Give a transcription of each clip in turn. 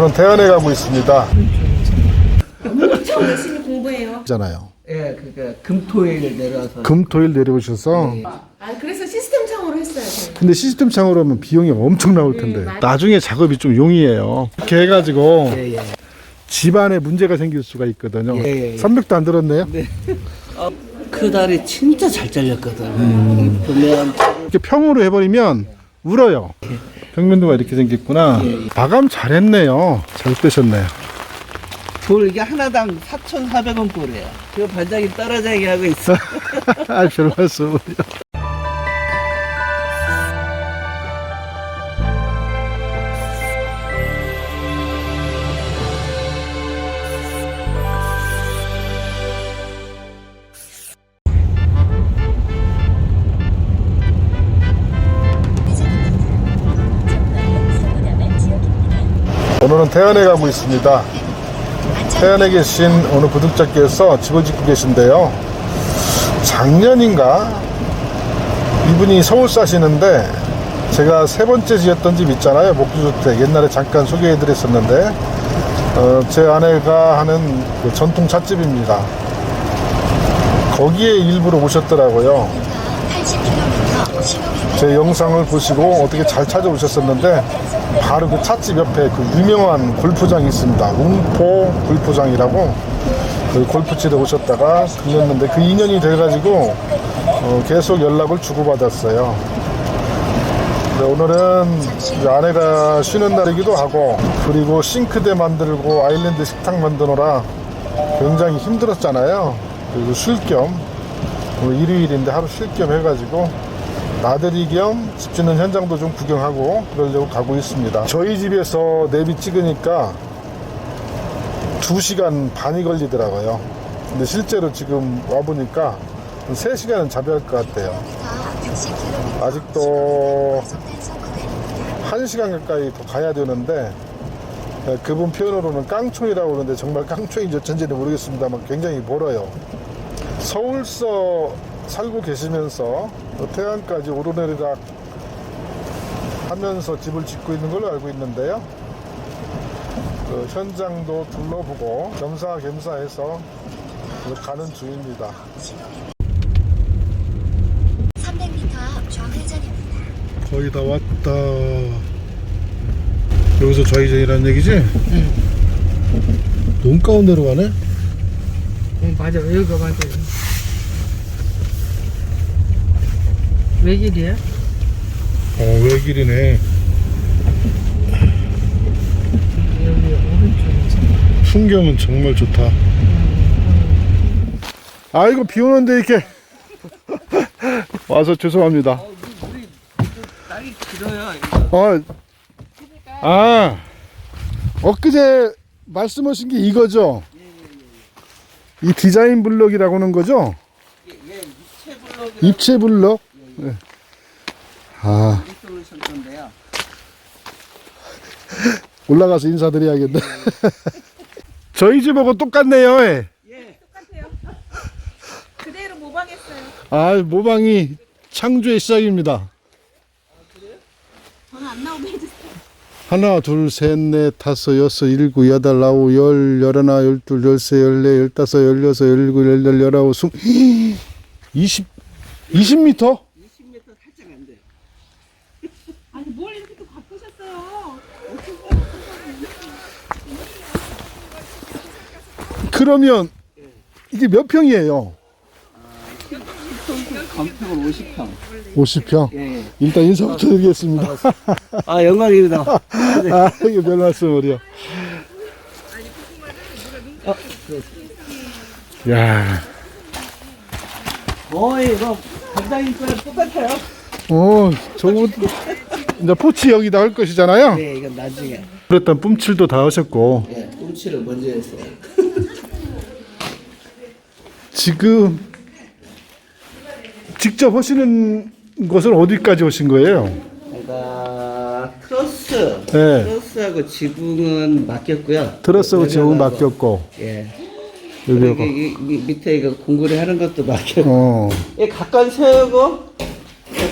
오늘은 대안에 가고 있습니다. 엄청 열심히 공부해요. 있잖아요. 예, 그러니까 금토일 내려와서. 금토일 내려오셔서. 네. 그래서 시스템 창으로 했어요. 저희. 근데 시스템 창으로 하면 비용이 엄청 나올 텐데. 맞아요. 나중에 작업이 좀 용이해요. 이렇게 해가지고 예, 예. 집안에 문제가 생길 수가 있거든요. 예, 예. 300도 안 들었네요. 네. 그 달이 진짜 잘 잘렸거든. 보면 이렇게 평으로 해버리면 울어요. 벽면도가 이렇게 생겼구나. 마감 잘했네요. 잘 뜨셨네요. 돌 이게 하나당 4,400원 꼴이에요. 그 반장이 떨어지게 하고 있어. 아, 별 말씀을요. 오늘은 태안에 가고 있습니다. 태안에 계신 어느 구독자께서 집을 짓고 계신데요. 작년인가 이분이 서울 사시는데 제가 세 번째 지었던 집 있잖아요. 목주주택 옛날에 잠깐 소개해드렸었는데 제 아내가 하는 그 전통 찻집입니다. 거기에 일부러 오셨더라고요. 제 영상을 보시고 어떻게 잘 찾아오셨었는데 바로 그 찻집 옆에 그 유명한 골프장이 있습니다. 웅포 골프장이라고 그 골프치러 오셨다가 들렸는데 그 인연이 돼가지고 계속 연락을 주고받았어요. 오늘은 아내가 쉬는 날이기도 하고 그리고 싱크대 만들고 아일랜드 식탁 만드느라 굉장히 힘들었잖아요. 그리고 쉴 겸 오늘 일요일인데 하루 쉴 겸 해가지고 나들이 겸 집 짓는 현장도 좀 구경하고 그러려고 가고 있습니다. 저희 집에서 내비 찍으니까 2시간 반이 걸리더라고요. 근데 실제로 지금 와보니까 3시간은 잡아야 할 것 같아요. 아직도 1시간 가까이 더 가야 되는데 그분 표현으로는 깡총이라고 그러는데 정말 깡총인지 어쩐지는 모르겠습니다만 굉장히 멀어요. 서울서 살고 계시면서 태안까지 오르내리락 하면서 집을 짓고 있는 걸로 알고 있는데요. 그 현장도 둘러보고 겸사겸사해서 가는 중입니다. 300m 앞 좌회전입니다. 거의 다 왔다. 여기서 좌회전이라는 얘기지? 응. 너무 가운데로 가네? 맞아, 여기가 맞아. 외길이야? 외길이네. 여기 오른쪽이지. 풍경은 정말 좋다. 아이고 비 오는데 이렇게 와서 죄송합니다. 물이 땅이 길어요. 엊그제 말씀하신 게 이거죠? 이 디자인 블럭이라고 하는 거죠? 입체 블럭? 네. 솔루션인데요. 올라가서 인사드려야겠네. 저희 집하고 똑같네요. 예. 똑같아요. 그대로 모방했어요. 모방이 창조의 시작입니다. 저는 안 나오게 해주세요. 하나, 둘, 셋, 넷, 다섯, 여섯, 일곱, 여덟, 아홉, 열, 열하나, 열둘, 열세, 열네, 열다섯, 열여섯, 열일곱, 열여덟, 열아홉, 20m? 20m 살짝 안 돼요. 아니 뭘 이렇게 또 바꾸셨어요? 그러면 이게 몇 평이에요? 건평은 50평. 50평? 예. 일단 인사부터 드리겠습니다. 영광입니다. 이거 별 말씀을요. 야, 거의 이거 반장님 거랑 똑같아요. 저거 이제 포치 여기다 할 것이잖아요. 네, 이건 나중에. 그랬던 뿜칠도 다 하셨고 예, 꿈치를 먼저 했어요. 지금 직접 하시는 것은 어디까지 오신 거예요? 그러니까 트러스, 네. 트러스하고 지붕은 맡겼고요. 트러스하고 지붕은 여기다가 맡겼고 예. 여기 여기 밑에 이거 공구리 하는 것도 맡겼고. 예, 각관 세우고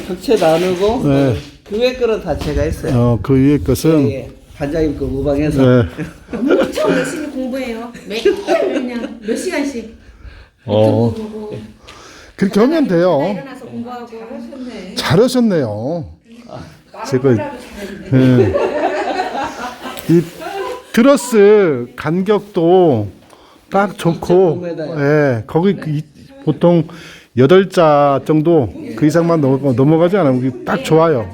벽체 나누고 네. 그 위에 거는 다 제가 했어요. 그 위에 것은 예, 반장님 그 모방해서. 네. 엄청 열심히 공부해요. 매일 그냥 몇 시간씩 어, 유튜브 보고 그렇게 하면 돼요. 일어나서 공부하고. 잘하셨네요. 제가 예. 이 트러스 간격도 딱 좋고, 2.5m. 예, 거기 보통 8자 정도 그 이상만 넘어가지 않으면 딱 좋아요.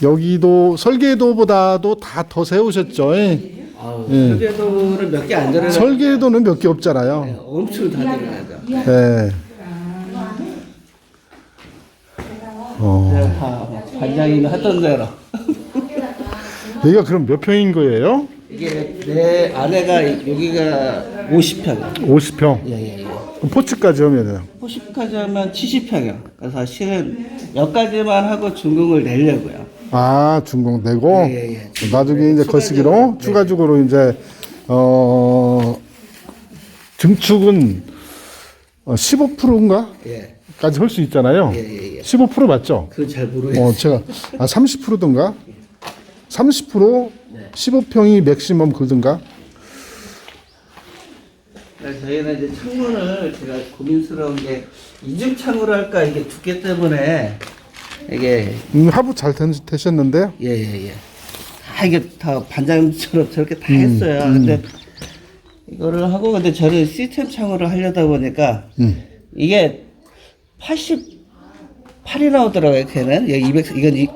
여기도 설계도보다도 다 더 세우셨죠? 예. 설계도는 몇 개 안 들어가요. 설계도는 몇 개 없잖아요. 엄청 다 들어가죠. 예. 반장님이 하던 대로. 여기가 그럼 몇 평인 거예요? 이게 내 아내가 여기가 50평. 50평. 예예예. 그럼 포츠까지 하면은 50까지 하면 70평이요. 그래서 사실은 여기까지만 하고 준공을 내려고요. 아 준공 내고 예, 예. 나중에 이제 거시기로 네. 추가적으로 이제 증축은 15%인가 예. 까지 할 수 있잖아요. 예. 15% 맞죠? 그건 잘 모르겠어요. 제가 30%든가 30% 15평이 맥시멈 그든가. 저희는 이제 창문을 제가 고민스러운 게 이중 창으로 할까 이게 두께 때문에 이게 하부 잘 되셨는데요. 예예예. 다 이게 다 반장처럼 저렇게 다 했어요. 근데 이거를 하고 근데 저는 시스템 창으로 하려다 보니까 이게 88이 나오더라고요. 걔는 여기 200 이건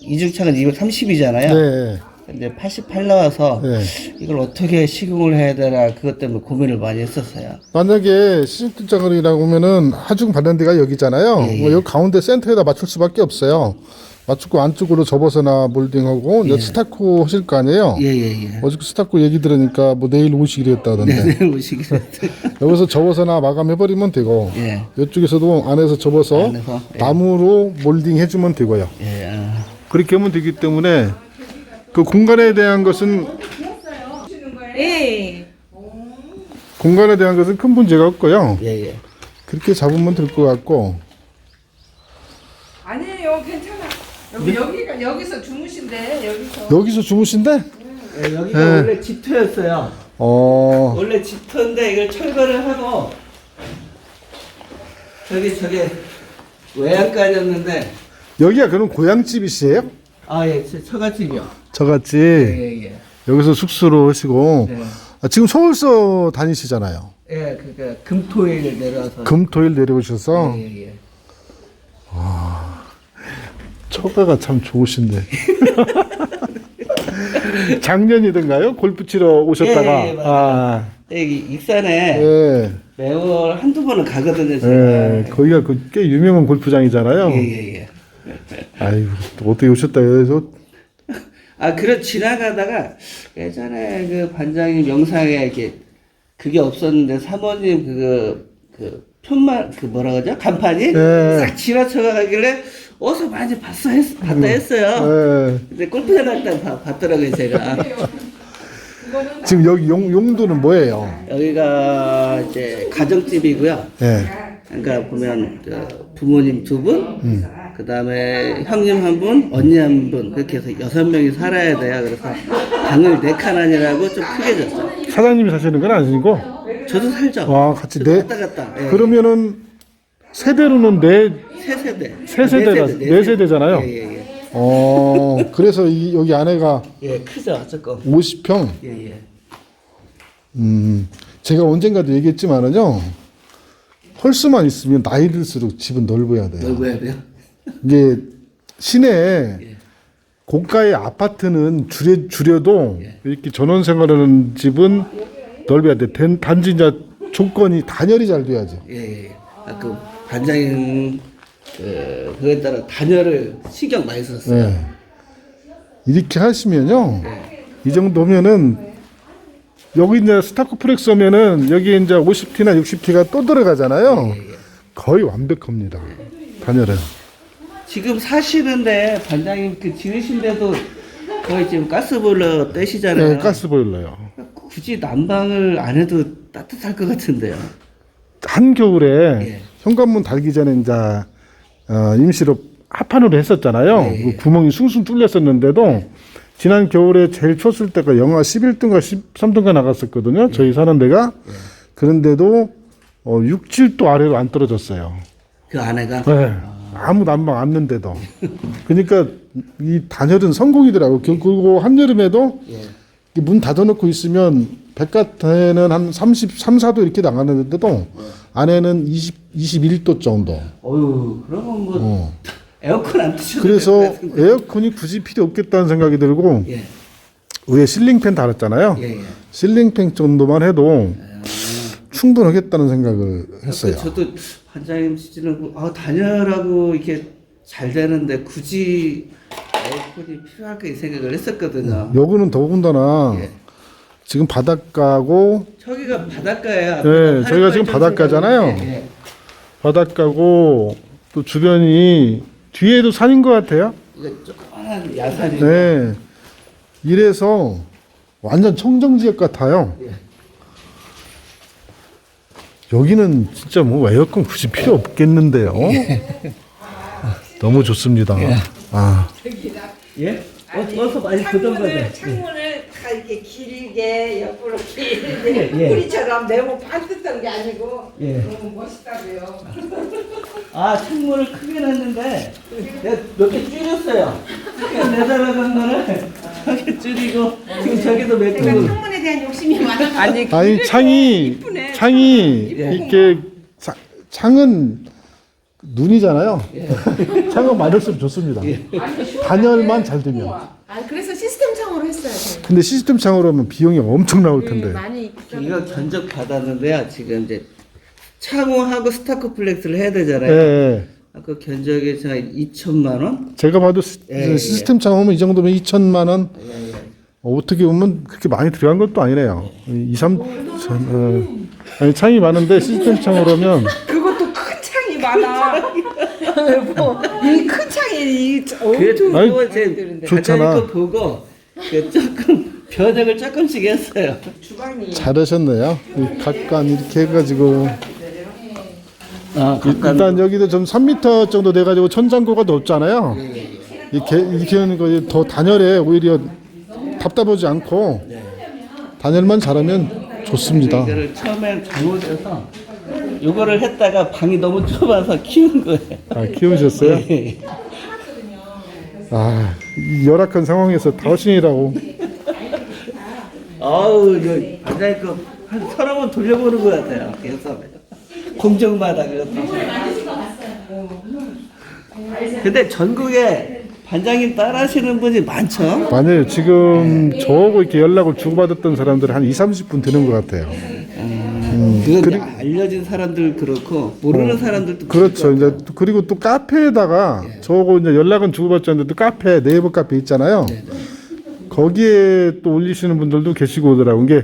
이중창은 230이잖아요. 네. 근데 88 나와서 네. 이걸 어떻게 시공을 해야 되나 그것 때문에 고민을 많이 했었어요. 만약에 시스템장이라고 하면은 하중 발전대가 여기잖아요. 예, 예. 뭐 여기 가운데 센터에다 맞출 수밖에 없어요. 맞추고 안쪽으로 접어서나 몰딩하고 이제 스타코 하실 거 아니에요. 예예예. 어저께 스타코 얘기 들으니까 뭐 내일 오시기로 했다던데. 네, 오시기로 여기서 접어서나 마감해버리면 되고 예. 이쪽에서도 안에서 접어서 안에서, 예. 나무로 몰딩 해주면 되고요. 예. 그렇게 하면 되기 때문에 그 공간에 대한 것은 예. 공간에 대한 것은 큰 문제가 없고요. 예예. 그렇게 잡으면 될 것 같고. 아니에요, 괜찮아. 여기서 주무신대, 여기서. 여기서 주무신데? 예, 여기가 예. 원래 집터였어요. 어. 원래 집터인데 이걸 철거를 하고 저게 외양간이었는데 여기가 그럼 고향집이시에요? 아예 처갓집이요. 저같이 예예. 여기서 숙소로 하시고 네. 지금 서울서 다니시잖아요. 예, 그러니까 금토일 내려와서. 금토일 내려오셔서 예예. 처가가 참 좋으신데. 작년이든가요? 골프 치러 오셨다가. 예, 맞아요. 여기 익산에 예. 매월 한두 번은 가거든요, 제가. 예. 거기가 꽤 유명한 골프장이잖아요. 예예예. 아이고, 또 어떻게 오셨다 해서. 아, 지나가다가 예전에 그 반장님 영상에 이렇게 그게 없었는데 사모님 그 편말 그 뭐라 그러죠? 간판이 예. 싹 지나쳐 가길래 어서 많이 봤다 했어요. 예. 근데 골프장 갔다 봤더라고요, 제가. 지금 여기 용도는 뭐예요? 여기가 이제 가정집이고요. 예. 그러니까 보면 부모님 2분, 그 다음에 형님 1분, 언니 1분, 그렇게 해서 6명이 살아야 돼요. 그래서 방을 4칸 아니라고 좀 크게 줬어요. 사장님이 사시는 건 아니고? 저도 살죠. 와, 같이 왔다 갔다. 예. 그러면은 세대로는 세 세대. 세 세대잖아요. 예예예. 그래서 여기 안에가 예, 크죠, 조금. 50평. 예예. 제가 언젠가도 얘기했지만은요. 홀수만 있으면 나이 들수록 집은 넓어야 돼요. 넓어야 돼요. 이게 시내에 고가의 아파트는 줄여도 이렇게 전원 생활하는 집은 넓어야 돼. 단지 이제 조건이 단열이 잘 돼야죠. 예예. 그 반장님 그거에 따라 단열을 신경 많이 썼어요. 네. 이렇게 하시면요. 이 정도면은 여기 이제 스타코플렉스 하면은 여기 이제 50T나 60T가 또 들어가잖아요. 거의 완벽합니다. 단열은. 지금 사시는데 반장님 그 지으신데도 거의 지금 가스보일러 떼시잖아요. 네, 가스보일러요. 굳이 난방을 안 해도 따뜻할 것 같은데요. 한겨울에 예. 현관문 달기 전에 이제 임시로 합판으로 했었잖아요. 네. 그 구멍이 숭숭 뚫렸었는데도 지난 겨울에 제일 추웠을 때가 영하 11도인가 13도인가 나갔었거든요. 저희 사는 데가. 그런데도 6, 7도 아래로 안 떨어졌어요. 그 아내가 네. 아무 난방 안는데도. 그러니까 이 단열은 성공이더라고. 그리고 한여름에도 예. 문 닫아놓고 있으면 바깥에는 한 33, 4도 이렇게 나가는데도 안에는 21도 정도. 어유 그러면 뭐 에어컨 안 트셔도 그래서 될것 같은데. 에어컨이 굳이 필요 없겠다는 생각이 들고 예. 위에 실링팬 달았잖아요. 예, 예. 실링팬 정도만 해도 충분하겠다는 생각을 했어요. 저도 반장님 시즌은 단열하고 이렇게 잘 되는데 굳이 에어컨이 필요할까 이 생각을 했었거든요. 여기는 더군다나 예. 지금 바닷가고 저기가 바닷가예요. 네, 저희가 지금 바닷가잖아요. 예. 바닷가고 또 주변이 뒤에도 산인 것 같아요. 이거 조그만한 야산이. 네. 이래서 완전 청정지역 같아요. 예. 여기는 진짜 뭐 에어컨 굳이 필요 없겠는데요. 너무 좋습니다. 아, 예? 어서 많이 보던가요. 창문을 다 이렇게 길게 옆으로 길게 예, 예. 뿌리처럼 네모 반듯한 게 아니고 예. 너무 멋있다고요. 창문을 크게 놨는데 내가 몇 개 줄였어요. 내달라는 거를 저기 줄이고 지금 저기도 몇 제가 개고. 창문에 대한 욕심이 많아서 아니 창이 이렇게 창은 눈이잖아요. 창은 많을수록 좋습니다. 단열만 잘 되면. 그래서 시스템 창으로 했어요. 저는. 근데 시스템 창으로 하면 비용이 엄청 나올 텐데. 많이 비싸. 이거 견적 받았는데요. 지금 이제 창호하고 스타코플렉스를 해야 되잖아요. 예. 아까 견적이 제가 2천만 원? 제가 봐도 예, 시스템 창 오면 이 정도면 2천만 원. 어떻게 보면 그렇게 많이 들어간 것도 아니네요. 2, 3, 아니 창이 많은데 시스템 창으로 하면 그것도 큰 창이 많아. 이 큰 창이 엄청 아니, 그거 제 좋잖아. 반장님 거 보고 조금 변형을 조금씩 했어요. 주방이 잘하셨네요. 이 각관 이렇게 해가지고 각각 일단 여기도 좀 3m 정도 돼가지고 천장고가 높잖아요. 이렇게 하는 거 더 단열에 오히려 답답하지 않고 단열만 잘하면 좋습니다. 이거를 처음엔 잘못해서 이거를 했다가 방이 너무 좁아서 키운 거예요. 아, 키우셨어요? 아, 이 열악한 상황에서 다신이라고. 아우, 저 반장님 거한 서너 번 돌려보는 것 같아요. 그래서 공정마다 그것도. 근데 전국에 반장님 따라하시는 분이 많죠? 만약에 지금 저하고 이렇게 연락을 주고받았던 사람들이 한 2, 30분 되는 것 같아요. 그건 알려진 사람들 그렇고 모르는 사람들도 그렇죠. 이제 그리고 또 카페에다가 저하고 이제 연락은 주고받지 않는데 또 카페, 네이버 카페 있잖아요. 거기에 또 올리시는 분들도 계시고 오더라고요. 이게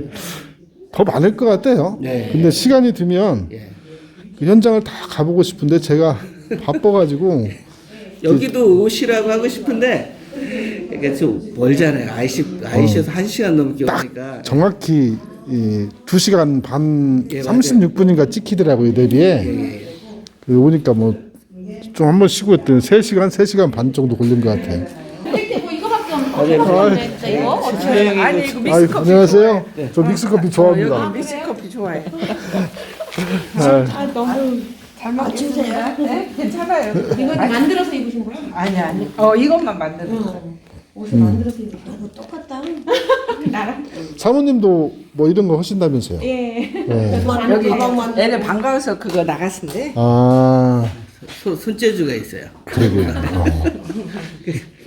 더 많을 것 같아요. 네. 근데 시간이 되면 그 현장을 다 가보고 싶은데 제가 바빠가지고 여기도 오시라고 하고 싶은데 이게 좀 멀잖아요. IC에서 1시간 넘게 오니까. 정확히 2시간 반 예, 36분인가 찍히더라고요. 내비에. 그 오니까 뭐 좀 한번 쉬고 했더니 3시간, 3시간 반 정도 걸린 것 같아요. 근데 뭐 이거밖에 없는데 진짜 이거 어떻게? 아니 이거 아이, 믹스커피 안녕하세요. 저 믹스커피 좋아합니다. 믹스커피 좋아해. 아, 너무 잘 먹겠습니다. 네? 괜찮아요. 이거 만들어서 입으신 거야? 아니 이것만 만들었어. 옷을 만들어서 입으신 거야? 뭐 똑같다. 나랑 사모님도 뭐 이런 거 하신다면서요? 예. 네. 여기 애는 반가워서 그거 나갔는데. 아, 손재주가 있어요. 그러게요.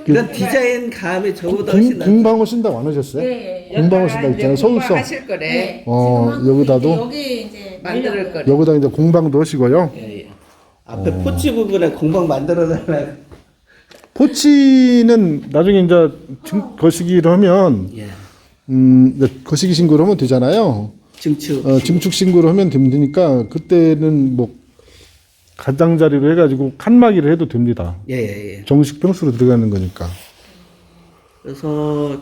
그런 디자인 감이 저보다 훨씬 나. 공방어 신다고 안 하셨어요? 예. 공방어 신다 있잖아요. 서울서. 하실 거래. 여기다도 여기 이제 만들 거래. 여기다 이제 공방도 하시고요. 앞에 포치 부분에 공방 만들어달라고. 포치는 나중에 이제 거시기를 하면 예. 이제 거시기 신고를 하면 되잖아요. 증축. 증축 신고를 하면 되니까 그때는 뭐 가장자리로 해가지고 칸막이를 해도 됩니다. 예. 정식 평수로 들어가는 거니까. 그래서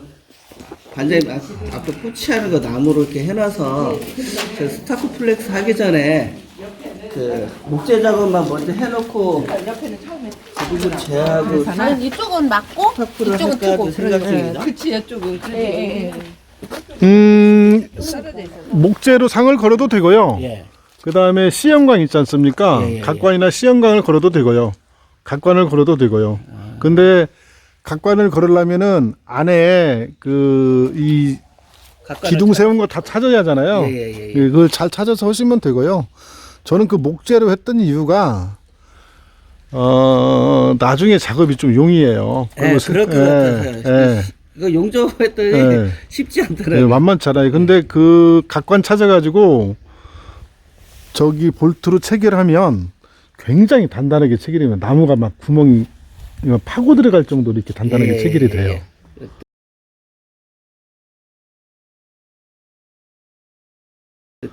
반장님 앞에 포치하는 거 나무로 이렇게 해놔서 제가 스타코플렉스 하기 전에 그 목재 작업만 먼저 해놓고 그리고 제하고 이쪽은 맞고 스타프를 이쪽은 할까도 트고. 생각 중이다. 그치 이쪽은 목재로 상을 걸어도 되고요. 예. 그 다음에 C형광 있지 않습니까? 예, 예, 각관이나 C형광을 걸어도 되고요. 각관을 걸어도 되고요. 근데 각관을 걸으려면은 안에 이 기둥 세운 거 다 찾아야 하잖아요. 예. 그걸 잘 찾아서 하시면 되고요. 저는 그 목재로 했던 이유가 나중에 작업이 좀 용이해요. 예, 그럴 것 같아요. 이거 용접했더니 예. 쉽지 네, 않더라고요. 만만찮아요. 근데 그 각관 찾아가지고 저기 볼트로 체결하면 굉장히 단단하게 체결이면 나무가 막 구멍이 파고 들어갈 정도로 이렇게 단단하게 체결이 돼요.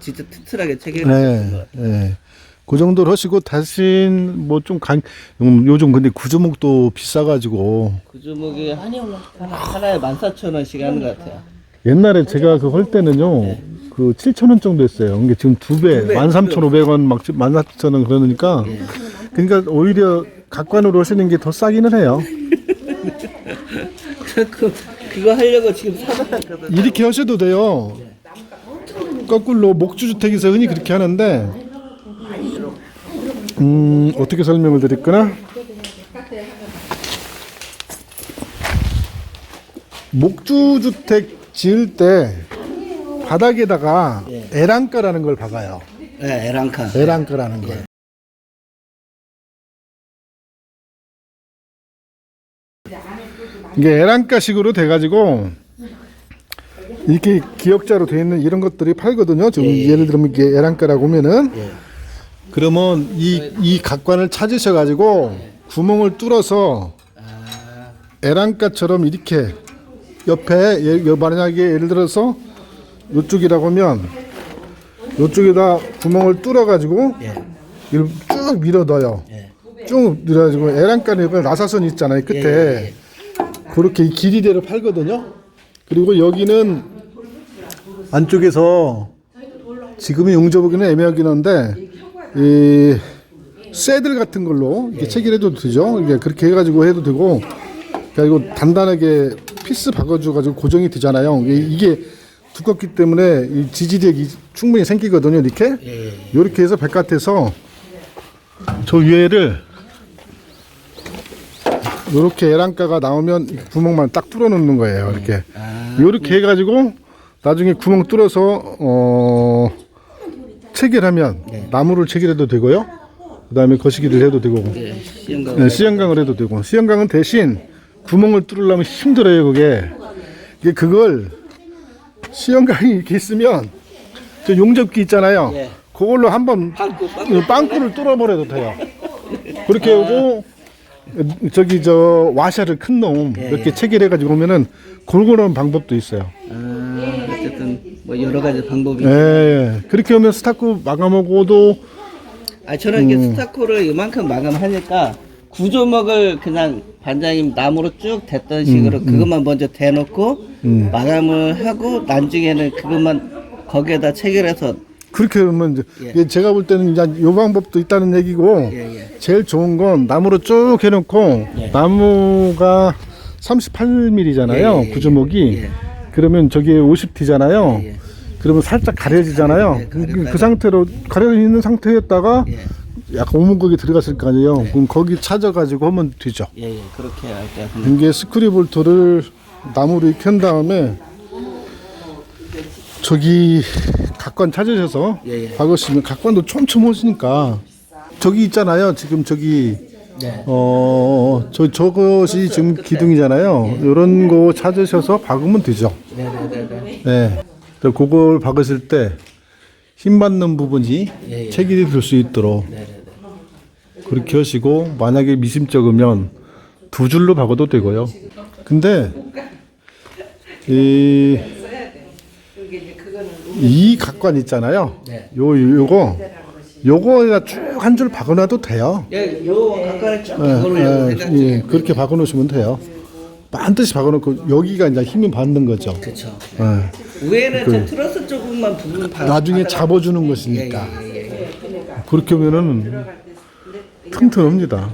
진짜 튼튼하게 네, 체결해요. 네. 그 정도로 하시고 대신 뭐 좀 요즘 근데 구조목도 비싸가지고 구조목이 하나에 14,000원씩 하는 것 같아요. 옛날에 제가 그 할 때는요 그 7,000원 정도 했어요. 이게 지금 두 배, 13,500원 막 14,000원 그러니까 그러니까 오히려 각관으로 하시는 게 더 싸기는 해요. 그거 하려고 지금 사놨거든요. 이렇게 하셔도 돼요. 거꾸로 목주주택에서 흔히 그렇게 하는데 어떻게 설명을 드릴까나? 목주주택 지을 때 바닥에다가 에란가라는 걸 박아요. 네, 에란카. 에란가라는 걸. 이게 에란가식으로 돼가지고 이렇게 기역자로 되어 있는 이런 것들이 팔거든요. 지금 예를 들면 이게 에란가라고 하면은 그러면 이 각관을 찾으셔가지고 구멍을 뚫어서 에란가처럼 이렇게 옆에 만약에 예를 들어서 이쪽이라고 하면 이쪽에다 구멍을 뚫어가지고 이걸 쭉 밀어 넣어요. 쭉 밀어가지고 에란가는 나사선 있잖아요 끝에 그렇게 길이대로 팔거든요. 그리고 여기는 안쪽에서 지금이 용접하기는 애매하긴 한데 이 쇠들 같은 걸로 이렇게 체결해도 되죠. 이게 그렇게 해가지고 해도 되고 그리고 단단하게 피스 박아줘가지고 고정이 되잖아요. 이게 두껍기 때문에 이 지지력이 충분히 생기거든요. 이렇게 해서 바깥에서 저 위에를 이렇게 에란가가 나오면 구멍만 딱 뚫어 놓는 거예요. 이렇게 해가지고 나중에 구멍 뚫어서 체결하면 나무를 체결해도 되고요. 그 다음에 거시기를 해도 되고 C형광을 해도 되고 C형광은 대신 구멍을 뚫으려면 힘들어요. 그걸 C형광이 이렇게 있으면 저 용접기 있잖아요. 그걸로 한번 빵꾸를 뚫어버려도 돼요. 그렇게 하고 저기 저 와샤를 큰 놈 이렇게 체결해가지고 오면은 골고루 방법도 있어요. 어쨌든 뭐 여러 가지 방법이. 그렇게 하면 스타크 마감하고도 저는 이게 스타코를 이만큼 마감하니까 구조목을 그냥 반장님 나무로 쭉 댔던 식으로 그것만 먼저 대놓고 마감을 하고 나중에는 그것만 거기에다 체결해서 그렇게 하면 이제 제가 볼 때는 이제 요 방법도 있다는 얘기고 제일 좋은 건 나무로 쭉 해놓고 나무가 38mm잖아요. 구조목이 그러면 저게 50T잖아요. 그러면 살짝 가려지잖아요. 그 상태로 가려져 있는 상태였다가 약간 오목하게 들어갔을 거 아니에요. 그럼 거기 찾아가지고 하면 되죠. 그렇게 할게요. 이게 스크류볼트를 나무로 이렇게 한 다음에 저기 각관 찾으셔서 박으시면 각관도 촘촘하시니까 저기 있잖아요. 지금 저기 저것이 지금 기둥이잖아요. 이런 거 찾으셔서 박으면 되죠. 네. 그걸 박으실 때 힘 받는 부분이 체결이 될 수 있도록 그렇게 하시고 만약에 미심쩍으면 두 줄로 박아도 되고요. 근데 이 각관 있잖아요. 요거에다 쭉 한 줄 박아놔도 돼요. 요 각관을 쭉 박아놓으려고 생각 중이에요. 그렇게 박아놓으시면 돼요. 반드시 박아놓고 여기가 이제 힘이 받는 거죠. 그렇죠. 위에는 저 트러스 조금만 부분 나중에 잡아주는 것이니까. 그렇게 보면은 튼튼합니다.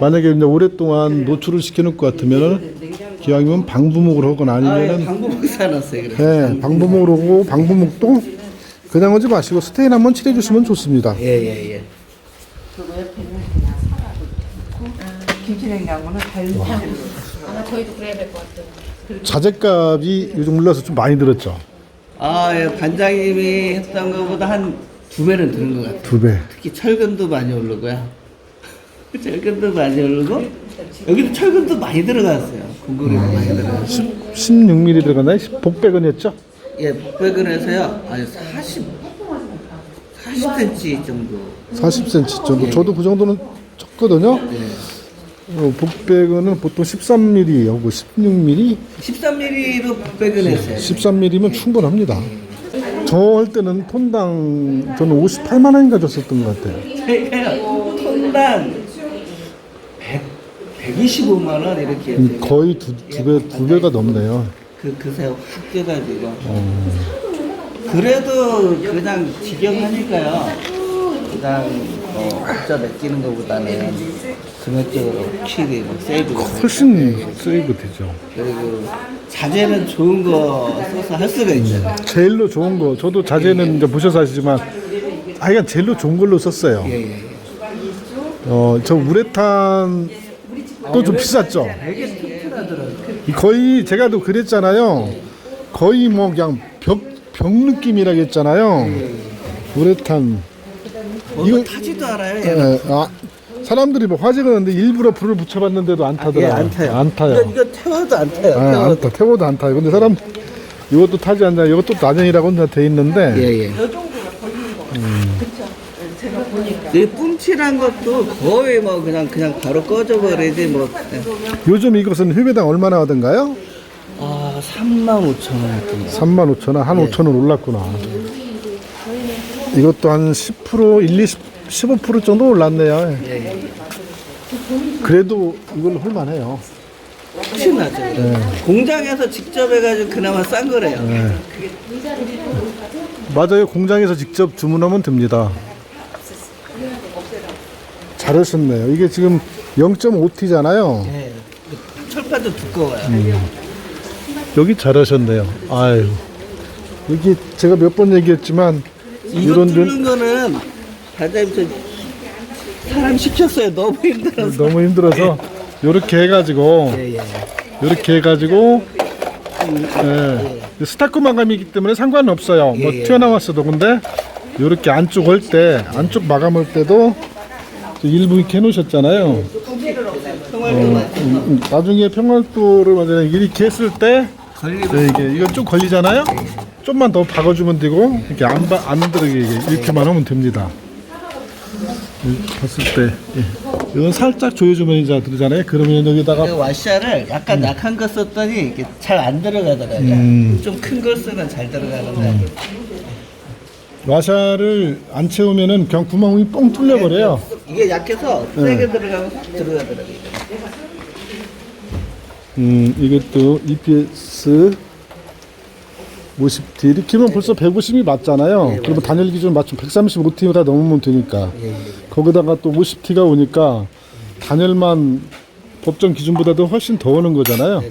만약에 이제 오랫동안 노출을 시켜놓을 것 같으면은 기왕이면 방부목을 하거나 아니면은 방법을 사놨어요. 그래서. 예, 방부목으로 하고 방부목도 그냥 하지 마시고 스테인 한번 칠해주시면 좋습니다. 예. 김치냉장고는 아마 저희도 그래야 될 것 같아요. 자재값이 요즘 올라서 좀 많이 들었죠. 아, 예, 반장님이 했던 것보다 한 2배는 드는 것 같아요. 2배. 특히 철근도 많이 오르고요. 철근도 많이 오르고 여기도 철근도 많이 들어갔어요. 공구리도 많이 들어갔어요. 16mm 들어갔나요? 복백은이었죠? 예, 복백은에서요. 아니 40cm 정도. 40cm 정도. 저도 그 정도는 쳤거든요. 복백은 보통 13mm 하고 16mm, 13mm로 복백은 했어요. 13mm면 충분합니다. 저 할 때는 톤당 저는 58만 원인가 줬었던 것 같아요. 저희가요 톤당 125만 원 이렇게 했어요. 거의 두 배가 넘네요. 그새 확 뛰어가지고. 그래도 그냥 직영하니까요. 그냥 숫자 맡기는 것보다는 금액적으로 확실히 세이브가 훨씬 세이브 되죠. 그리고 자재는 좋은 거 써서 할 수가 있잖아요. 제일로 좋은 거, 저도 자재는 이제 보셔서 아시지만 하여간 제일로 좋은 걸로 썼어요. 예. 저 우레탄 또 좀 비쌌죠. 되게 튼튼하더라고요. 거의 제가 또 그랬잖아요. 거의 뭐 그냥 벽 느낌이라겠잖아요. 우레탄. 이거 타지도 않아요. 예, 사람들이 뭐 화재가 났는데 일부러 불을 붙여봤는데도 안 타더라고요. 예, 안 타요. 안 타요. 이거 태워도 안 타요. 안 타. 태워도 안 타요. 근데 사람 이것도 타지 않냐. 이것도 난연이라고 돼 있는데. 예. 이 뿜칠한 것도 거의 뭐 그냥 바로 꺼져버리지 뭐. 요즘 이것은 휘배당 얼마나 하던가요? 35,000원. 35,000원, 한 5,000원 올랐구나. 이것도 한 10%, 15% 정도 올랐네요. 그래도 이걸 할만해요. 훨씬 나죠. 공장에서 직접 해가지고 그나마 싼 거래요. 맞아요. 공장에서 직접 주문하면 됩니다. 잘하셨네요. 이게 지금 0.5T잖아요. 예. 철판도 두꺼워요. 여기 잘하셨네요. 아유. 여기 제가 몇 번 얘기했지만 이거 이런 뚫는 거는 반장님 저 사람 시켰어요. 너무 힘들어서. 너무 힘들어서 요렇게 해가지고 요렇게 해가지고 스타크 마감이기 때문에 상관은 없어요. 뭐 튀어나왔어도. 근데 요렇게 안쪽 할 때 안쪽 마감할 때도 일부 이렇게 해놓으셨잖아요. 나중에 평활도를 만약에 이렇게 했을 때 이게 좀 걸리잖아요. 좀만 더 박아주면 되고 이렇게 안 들어게 이렇게만 하면 됩니다. 봤을 때 이건 살짝 조여주면 이제 들어잖아요. 그러면 여기다가 그 와샤를 약간 약한 거 썼더니 이게 잘 안 들어가더라고요. 좀 큰 걸 쓰면 잘 들어가는데. 와샤를 안 채우면은 그냥 구멍이 뻥 뚫려버려요. 이게 약해서 세게 들어가면 확 들어가더라고요. 이것도 EPS 50T 이렇게 하면 벌써 150이 맞잖아요. 그러면 단열 기준 맞춤 135T보다 넘으면 되니까. 거기다가 또 50T가 오니까 단열만 법정 기준보다도 훨씬 더 오는 거잖아요.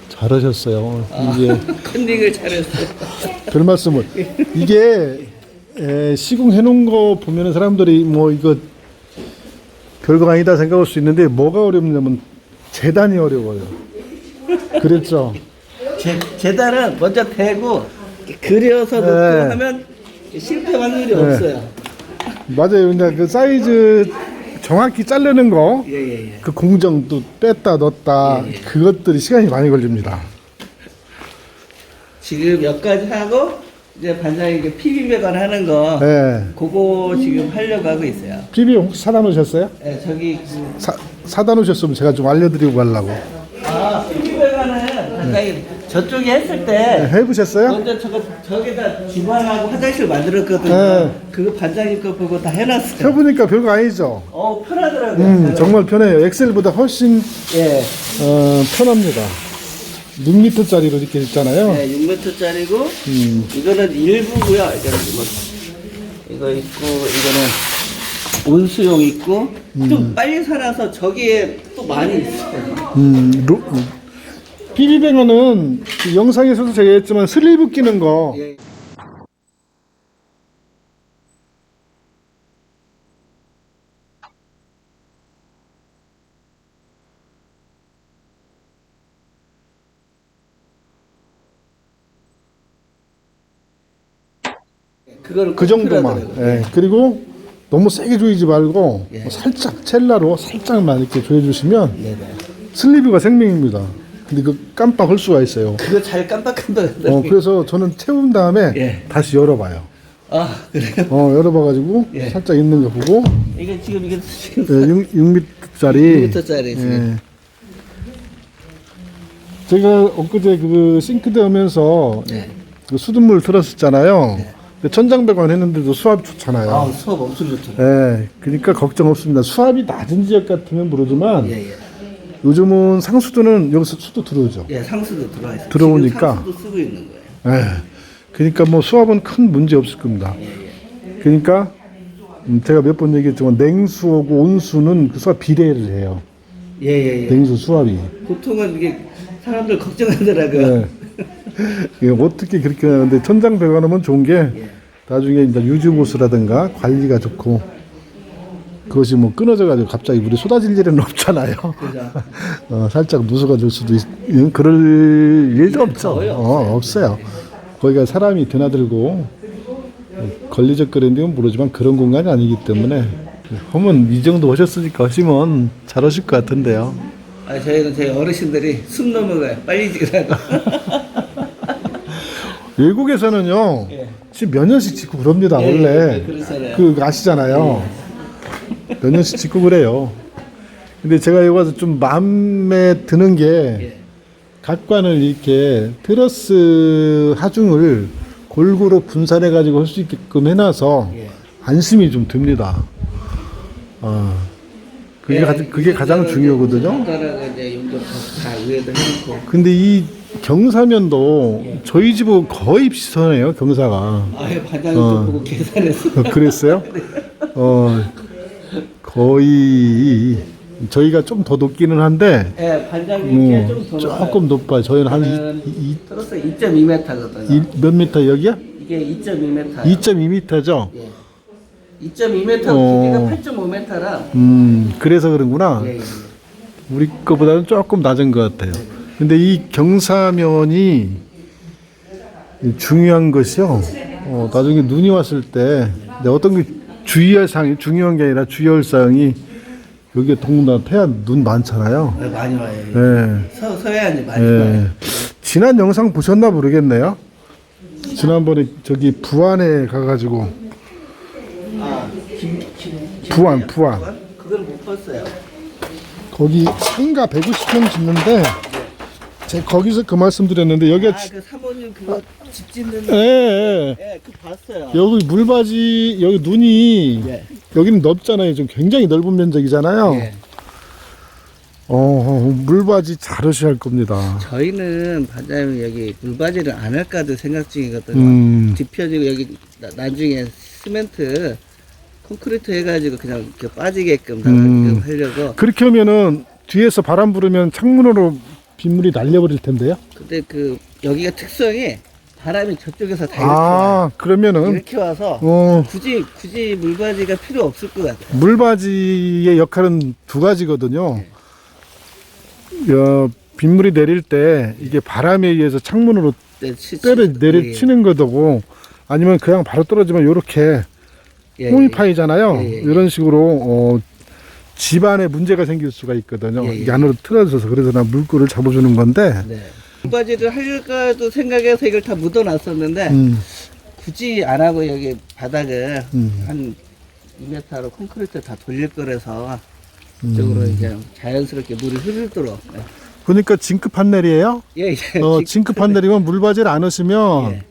잘하셨어요. 이게 컨닝을 잘했어요. 별 말씀을. 이게 시공해 놓은 거 보면은 사람들이 뭐 이거 별거 아니다 생각할 수 있는데 뭐가 어렵냐면 재단이 어려워요. 그랬죠. 재단은 먼저 대고 그려서 놓고 하면 실패 확률이 없어요. 맞아요. 근데 그 사이즈 정확히 자르는 거, 그 공정도 뺐다 넣었다 그것들이 시간이 많이 걸립니다. 지금 몇 가지 하고 이제 반장이 이게 PB 배관 하는 거 그거 지금 하려고 하고 있어요. PB 혹시 사다 놓으셨어요? 네, 저기 사다 놓으셨으면 제가 좀 알려드리고 가려고. PB 배관은 반장이 저쪽에 했을 때 해보셨어요? 먼저 저기다 주방하고 화장실 만들었거든요. 그거 반장님 거 보고 다 해놨어요. 해보니까 별거 아니죠. 편하더라고요. 정말 편해요. 엑셀보다 훨씬 편합니다. 6m짜리로 이렇게 있잖아요. 네, 6m짜리고 이거는 일부고요. 이거는 뭐 이거 있고 이거는 온수용 있고 좀 빨리 살아서 저기에 또 많이 있어요. 비비뱅어는 영상에서도 제가 했지만 슬리브 끼는 거 예. 그거를 그 정도만. 필요하더라고요. 예. 그리고 너무 세게 조이지 말고 예. 뭐 살짝 첼라로 살짝만 이렇게 조여주시면 네네. 슬리브가 생명입니다. 근데 그 깜빡할 수가 있어요. 그거 잘 깜빡한다. 그래서 저는 채운 다음에 예. 다시 열어봐요. 아 그래요? 열어봐가지고 예. 살짝 있는 거 보고 이게 지금 이게 지금 6m짜리 6m짜리 지금. 예. 제가 엊그제 그 싱크대 오면서 네. 그 수돗물 틀었었잖아요. 근데 천장배관 했는데도 수압이 좋잖아요. 아 수업 엄청 좋더라고요. 예, 그러니까 걱정 없습니다. 수압이 낮은 지역 같으면 모르지만 예예. 요즘은 상수도는 여기서 수도 들어오죠. 예 상수도 들어와 있어요. 들어오니까. 지금 상수도 쓰고 있는 거예요. 예, 그러니까 뭐 수압은 큰 문제 없을 겁니다. 그러니까 제가 몇 번 얘기했지만 냉수하고 온수는 그 수압 비례를 해요. 예예예. 냉수 수압이. 보통은 이게 사람들 걱정하더라고요. 예. 이게 어떻게 그렇게 하는데 천장 배관하면 좋은 게 나중에 이제 유지보수라든가 관리가 좋고 그것이 뭐 끊어져가지고 갑자기 물이 쏟아질 일은 없잖아요. 그죠. 살짝 누수가 될 수도 그럴 일도 없죠. 거의 없어요. 거기가 사람이 드나들고 걸리적거리는 건 모르지만 그런 공간이 아니기 때문에 하면 이 정도 오셨으니까 하시면 잘 오실 것 같은데요. 아 저희는 저희 어르신들이 숨 넘어가요. 빨리 지으라고. 외국에서는요, 예. 지금 몇 년씩 짓고 그럽니다, 예, 원래. 예, 그렇잖아요. 그 아시잖아요. 몇 년씩 짓고 그래요. 근데 제가 여기 와서 좀 마음에 드는 게, 예. 각관을 이렇게 트러스 하중을 골고루 분산해가지고 할 수 있게끔 해놔서 예. 안심이 좀 듭니다. 그게 가장 중요하거든요. 간단하게 이제 용도 다 위에다 해놓고. 근데 이 경사면도 저희 집은 거의 비슷하네요, 경사가. 아예 반장님도 보고 계산했어. 그랬어요? 거의 저희가 좀 더 높기는 한데 예, 반장님께 좀더 조금 높아요. 저희는 한 트러스 2.2m거든요. 몇 미터 여기야? 이게 2.2m. 2.2m죠? 예. 2.2m 어. 길이가 8.5m라. 그래서 그런구나. 예, 예. 우리 거보다는 조금 낮은 것 같아요. 근데 이 경사면이 중요한 것이요. 나중에 눈이 왔을 때 어떤 게 주의할 사항이 중요한 게 아니라 주의할 사항이 여기에 동남아 태안 눈 많잖아요. 네, 많이 와요. 예. 서해안이 많이 예. 와요. 지난 영상 보셨나 모르겠네요. 지난번에 저기 부안에 가가지고 아, 부안 그걸 못 봤어요. 거기 상가 150평 짓는데 제가 거기서 그 말씀 드렸는데 여기가 그 사모님 그거 집 짓는 예. 예, 그 봤어요. 여기 물바지 여기 눈이 예. 여기는 넓잖아요. 좀 굉장히 넓은 면적이잖아요. 예. 물바지 잘 하셔야 할 겁니다. 저희는 반장님 여기 물바지를 안 할까도 생각 중이거든요. 뒤펴지고 여기 나중에 시멘트 콘크리트 해가지고 그냥 이렇게 빠지게끔 하려고. 그렇게 하면은 뒤에서 바람 불으면 창문으로 빗물이 날려버릴 텐데요. 근데 그 여기가 특성이 바람이 저쪽에서 다 이렇게 와요. 그러면은 이렇게 와서 굳이 물바지가 필요 없을 것 같아요. 물바지의 역할은 두 가지거든요. 빗물이 내릴 때 이게 바람에 의해서 창문으로 네, 내려치는 거고 아니면 그냥 바로 떨어지면 이렇게 홈이 파이잖아요. 예. 이런 식으로 집안에 문제가 생길 수가 있거든요. 예. 이게 안으로 틀어져서 그래서 나 물꼬를 잡아주는 건데 네. 물바지를 할까도 생각해서 이걸 다 묻어놨었는데 굳이 안 하고 여기 바닥을 한 2m로 콘크리트 다 돌릴 거라서 이쪽으로 이제 자연스럽게 물이 흐르도록. 그러니까 징크 판넬이에요. 예, 예. 징크 판넬이면 물바지를 안 하시면 예.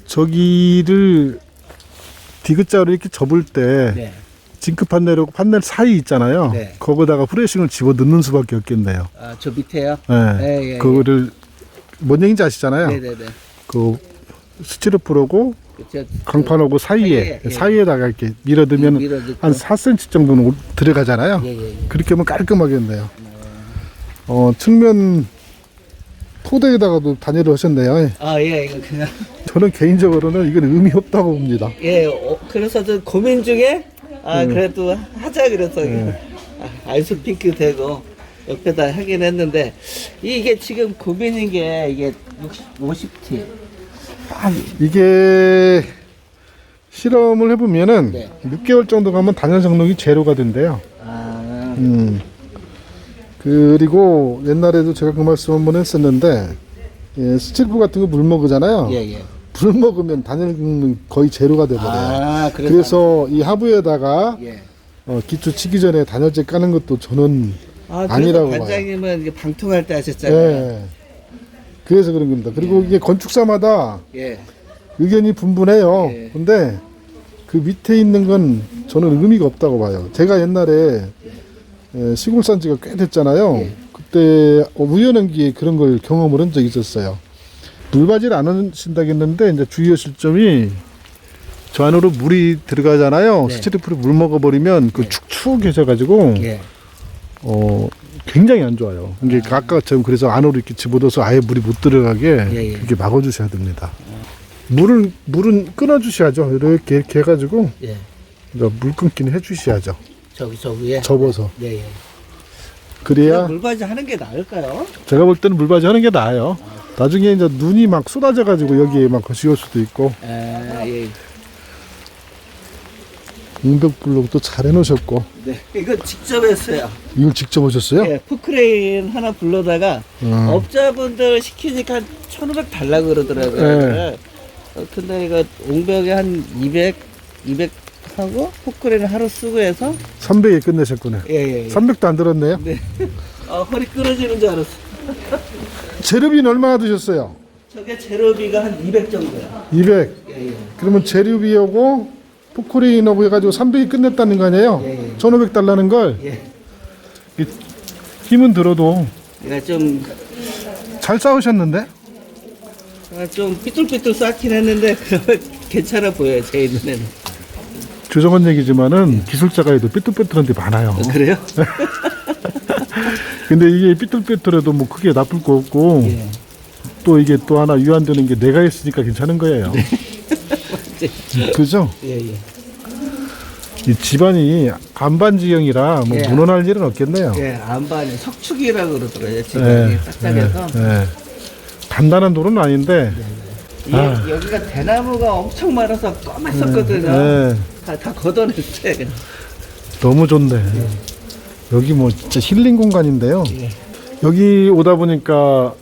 저기를 디귿자로 이렇게 접을 때 네. 징크 판넬하고 판넬 사이 있잖아요. 네. 거기다가 프레싱을 집어 넣는 수밖에 없겠네요. 아, 저 밑에요? 네. 예. 그거를 뭔 얘기인지 아시잖아요. 네네네. 그 스티로폼하고 저 강판하고 사이에 예. 사이에다가 이렇게 밀어두면 밀어넣고. 한 4cm 정도는 들어가잖아요. 예, 예, 예. 그렇게 하면 깔끔하게 된대요. 측면 토대에다가도 단열을 하셨네요. 아, 예, 이거 그냥. 저는 개인적으로는 이건 의미 없다고 봅니다. 예, 그래서 저 고민 중에, 그래도 하자 그래서, 아이스 핑크 되고, 옆에다 하긴 했는데, 이게 지금 고민인 게, 이게 50T. 이게 실험을 해보면은 네. 6개월 정도 가면 단열 정록이 제로가 된대요. 아, 그리고 옛날에도 제가 그 말씀 한번 했었는데, 예, 스틸프 같은 거 물 먹으잖아요. 예, 예. 물 먹으면 단열 정록이 거의 제로가 돼버려요. 아, 그래서 이 하부에다가 예. 기초 치기 전에 단열재 까는 것도 저는 아, 아니라고 그래서 봐요. 반장님은 이게 방통할 때 하셨잖아요. 예. 그래서 그런 겁니다. 그리고 이게 건축사마다 예. 의견이 분분해요. 예. 근데 그 밑에 있는 건 저는 의미가 없다고 봐요. 제가 옛날에 시골 산 지가 꽤 됐잖아요. 예. 그때 우연한 기회에 그런 걸 경험을 한 적이 있었어요. 물바지를 안 하신다겠는데 이제 주의하실 점이 저 안으로 물이 들어가잖아요. 네. 스티로폼을 물 먹어버리면 그 축축해져가지고 예. 굉장히 안 좋아요. 이게 아까처럼 그래서 안으로 이렇게 집어넣어서 아예 물이 못 들어가게 예. 이렇게 막아주셔야 됩니다. 물은 끊어주셔야죠. 이렇게 해가지고 예. 이제 물 끊기는 해주셔야죠. 저 위에. 접어서. 예, 예. 그래야 물바지 하는 게 나을까요? 제가 볼 때는 물바지 하는 게 나아요. 나중에 이제 눈이 막 쏟아져가지고 여기에 막 거시올 수도 있고. 아, 예. 웅벽블록도 잘 해놓으셨고. 네. 이거 직접 했어요. 이걸 직접 오셨어요? 예, 포크레인 하나 불러다가 어. 업자분들 시키니까 1,500 달라고 그러더라고요. 네. 근데 이거 옹벽에 한 200 하고 포크레인 하루 쓰고 해서 300에 끝내셨구나. 예. 300도 안 들었네요. 네. 허리 끊어지는 줄 알았어. 재료비는 얼마나 드셨어요? 저게 재료비가 한 200 정도야. 200. 예. 그러면 재료비하고 포크레인하고 해가지고 300이 끝냈다는 거 아니에요? 예. 1,500 달라는 걸. 예. 힘은 들어도 내가 좀 싸우셨는데? 좀 삐뚤삐뚤 쌓긴 했는데 괜찮아 보여요 제 눈에는. 죄송한 얘기지만은 기술자가 해도 삐뚤빼뚤한 데 많아요. 그래요? 근데 이게 삐뚤빼뚤해도 뭐 크게 나쁠 거 없고 예. 또 이게 또 하나 유한되는 게 내가 했으니까 괜찮은 거예요. 그죠? 예. 이 집안이 안반지형이라 뭐 예. 무논할 일은 없겠네요. 예, 안반이 석축이라고 그러더라고요. 집안이 딱딱해서. 예. 단단한 돌은 아닌데 여기가 대나무가 엄청 많아서 검했었거든요. 예. 다 걷어냈어요. 그냥. 너무 좋네. 여기 뭐 진짜 힐링 공간인데요. 예. 여기 오다 보니까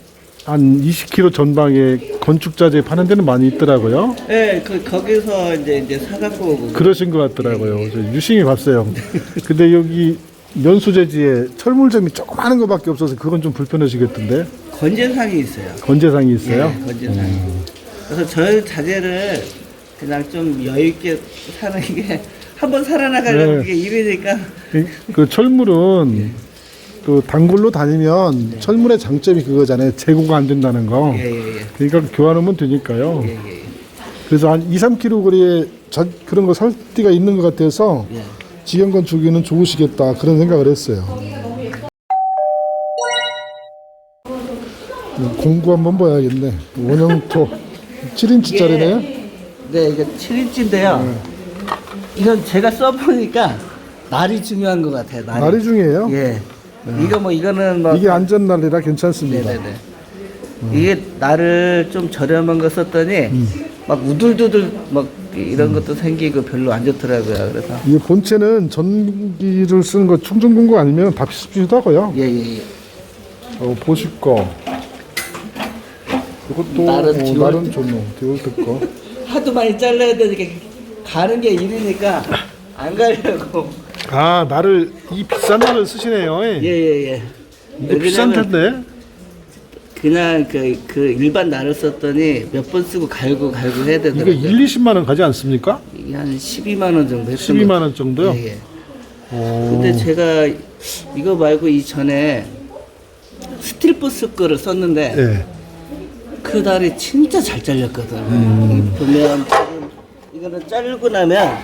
한 20km 전방에 건축자재 파는 데는 많이 있더라고요. 예, 거기서 이제 사갖고 오고. 그러신 것 같더라고요. 저 유심히 봤어요. 근데 여기 연수재지에 철물점이 조그마한 거밖에 없어서 그건 좀 불편하시겠던데. 건재상이 있어요. 건재상이 있어요. 예, 건재상이. 그래서 저 자재를 그냥 좀 여유 있게 사는 게 한번 살아나가려는 네. 게 일이니까. 그 철물은 또 단골로 다니면 철물의 장점이 그거잖아요. 재고가 안 된다는 거. 예. 그러니까 교환하면 되니까요. 예. 그래서 한 2, 3km 거리에 그런 거 살 데가 있는 것 같아서 예. 지경건 주기는 좋으시겠다 그런 생각을 했어요. 공구 한번 봐야겠네. 원형토 7인치짜리네요. 네, 이게 7인치인데요. 이건 제가 써보니까 날이 중요한 것 같아요. 날이 중요해요. 예. 이거는 뭐 이게 안전날이라 괜찮습니다. 네네네. 이게 날을 좀 저렴한 거 썼더니 막 우둘두둘 막 이런 것도 생기고 별로 안 좋더라고요. 그래서 이 본체는 전기를 쓰는 거 충전공구 아니면 다 비슷비슷하고요. 예. 보실 거. 이것도 나름 나름 좋네. 디올트 거. 하도 많이 잘라야 되니까 가는 게 일이니까 안 가려고. 아, 이 비싼 날을 쓰시네요. 예. 이거 비싼 텐데. 그냥 그 일반 날을 썼더니 몇 번 쓰고 갈고 해야 이거 되더라고요. 20만 원 가지 않습니까? 이게 한 12만 원 정도 했던 12만 것 원 정도요? 예. 근데 제가 이거 말고 이전에 스틸버스 거를 썼는데 예. 그 달이 진짜 잘 잘렸거든. 보면 지금 이거는 자르고 나면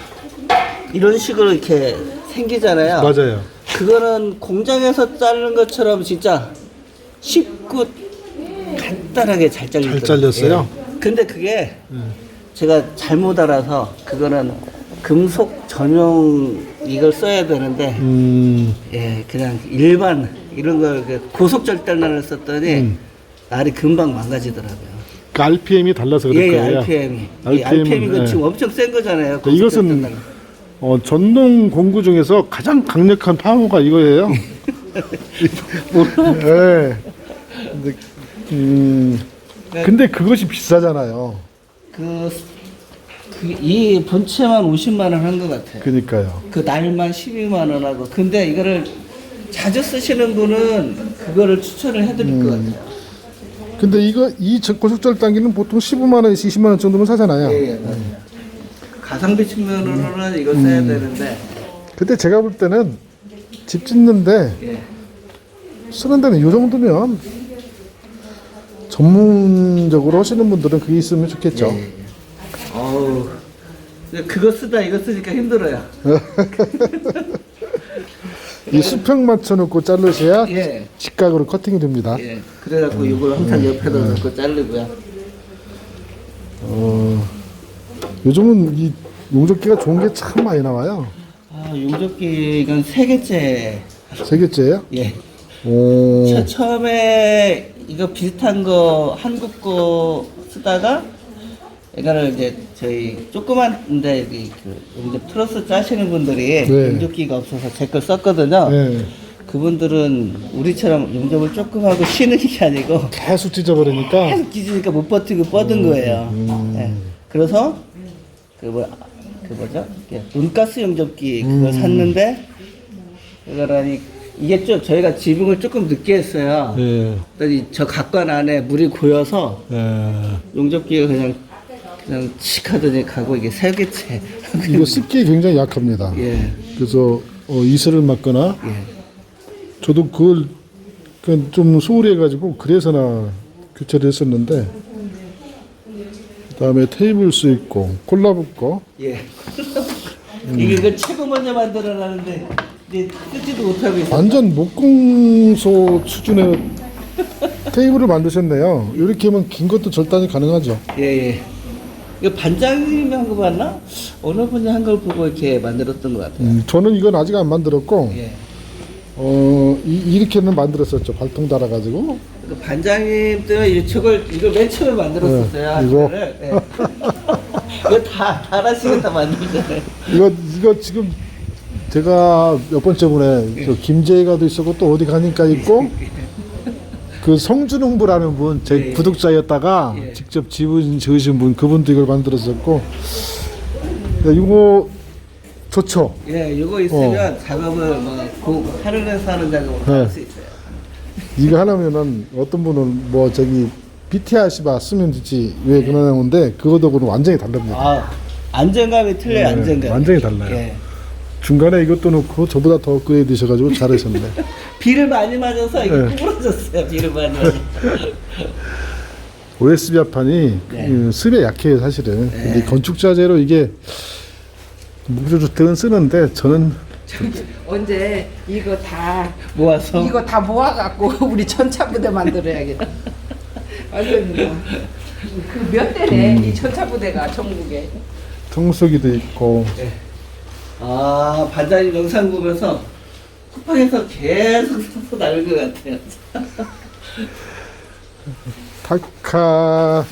이런 식으로 이렇게 생기잖아요. 맞아요. 그거는 공장에서 자르는 것처럼 진짜 쉽고 간단하게 잘 잘리더라고요. 잘 잘렸어요? 예. 근데 그게 제가 잘못 알아서 그거는 금속 전용 이걸 써야 되는데 예, 그냥 일반 이런 걸 고속절단날을 썼더니 날이 금방 망가지더라고요. 그 RPM이 달라서 그럴 예, 거예요. RPM이. RPM 은, 이거 예. 지금 엄청 센 거잖아요. 네, 이것은 고속절단날. 전동 공구 중에서 가장 강력한 파워가 이거예요. 예. 근데 그것이 비싸잖아요. 이 본체만 50만 원 한 것 같아요. 그러니까요. 그 날만 12만 원 하고. 근데 이거를 자주 쓰시는 분은 그거를 추천을 해드릴 것 같아요. 근데 이 고속절단기는 보통 15만 원에서 20만 원 정도면 사잖아요. 예, 예, 맞아요. 가성비 측면으로는 이걸 써야 되는데. 근데 제가 볼 때는 집 짓는데 예. 쓰는 데는 이 정도면 전문적으로 하시는 분들은 그게 있으면 좋겠죠. 예, 예. 어우, 그거 쓰다 이거 쓰니까 힘들어요. 이 수평 맞춰놓고 자르셔야 예. 직각으로 커팅이 됩니다. 예. 그래갖고 이걸 항상 옆에다 놓고 자르고요. 요즘은 이 용접기가 좋은 게 참 많이 나와요. 아, 용접기 이건 3개째. 세 개째예요? 예. 오. 처음에 이거 비슷한 거 한국 거 쓰다가 이거를 이제 저희 조그만데 여기 그 용접 트러스 짜시는 분들이 네. 용접기가 없어서 제 걸 썼거든요. 네. 그분들은 우리처럼 용접을 조금 하고 쉬는 게 아니고 계속 찢어버리니까. 계속 뒤지니까 못 버티고 뻗은 거예요. 예. 그래서 그 뭐죠? 이게 논가스 용접기 그걸 샀는데 그거라니 이게 좀 저희가 지붕을 조금 늦게 했어요. 예. 그랬더니 저 각관 안에 물이 고여서 예. 용접기가 그냥 칙 하더니 가고 이게 3개째. 이거 습기에 굉장히 약합니다. 예. 그래서 이슬을 맞거나 예. 저도 그걸 좀 소홀히 해가지고 그래서나 교체를 했었는데 그다음에 테이블 수 있고 콜라보 거 예. 이게 그 최고 먼저 만들어놨는데 이제 쓰지도 못하고 있어요. 완전 목공소 수준의 테이블을 만드셨네요. 이렇게 하면 긴 것도 절단이 가능하죠. 예, 예. 이거 반장님이 한 거 봤나? 어느 분이 한 걸 보고 이렇게 만들었던 것 같아요. 저는 이건 아직 안 만들었고 예. 이렇게는 만들었었죠. 발통 달아가지고. 그 반장님 때문에 이걸 맨 처음에 만들었었어요. 네, 이거? 이거를. 예. 이거 다 하나씩은 만들잖아요. 이거 지금 제가 몇 번째 분에 저 김재가도 있었고 또 어디 가니까 있고 그 성준홍부라는 분 제 예. 구독자였다가 예. 직접 집을 지으신 분 그분도 이걸 만들었었고 이거 좋죠. 예, 이거 있으면 작업을 하루 내서 하는 작업을 네. 할 수 있어요. 이거 하나면은 어떤 분은 뭐 저기 BTRC바 쓰면 되지 왜 그러냐는데 그거하고는 완전히 다릅니다. 아, 안정감이 틀려요. 네, 안정감. 완전히 달라요. 예. 중간에 이것도 넣고 저보다 더 업그레이드 되셔가지고 잘하셨네. 비를 많이 맞아서 이게 네. 구부러졌어요. 비를 많이 맞아서. OSB 합판이 네. 습에 약해요 사실은. 네. 근데 건축자재로 이게 목조주택은 쓰는데 저는 언제 이거 다 모아서 모아갖고 우리 천차부대 만들어야겠다. 완전 그몇 대네 이 천차부대가 전국에. 청소기도 있고 아, 반장님 영상 보면서 쿠팡에서 계속 사서 나올 것 같아요. 타카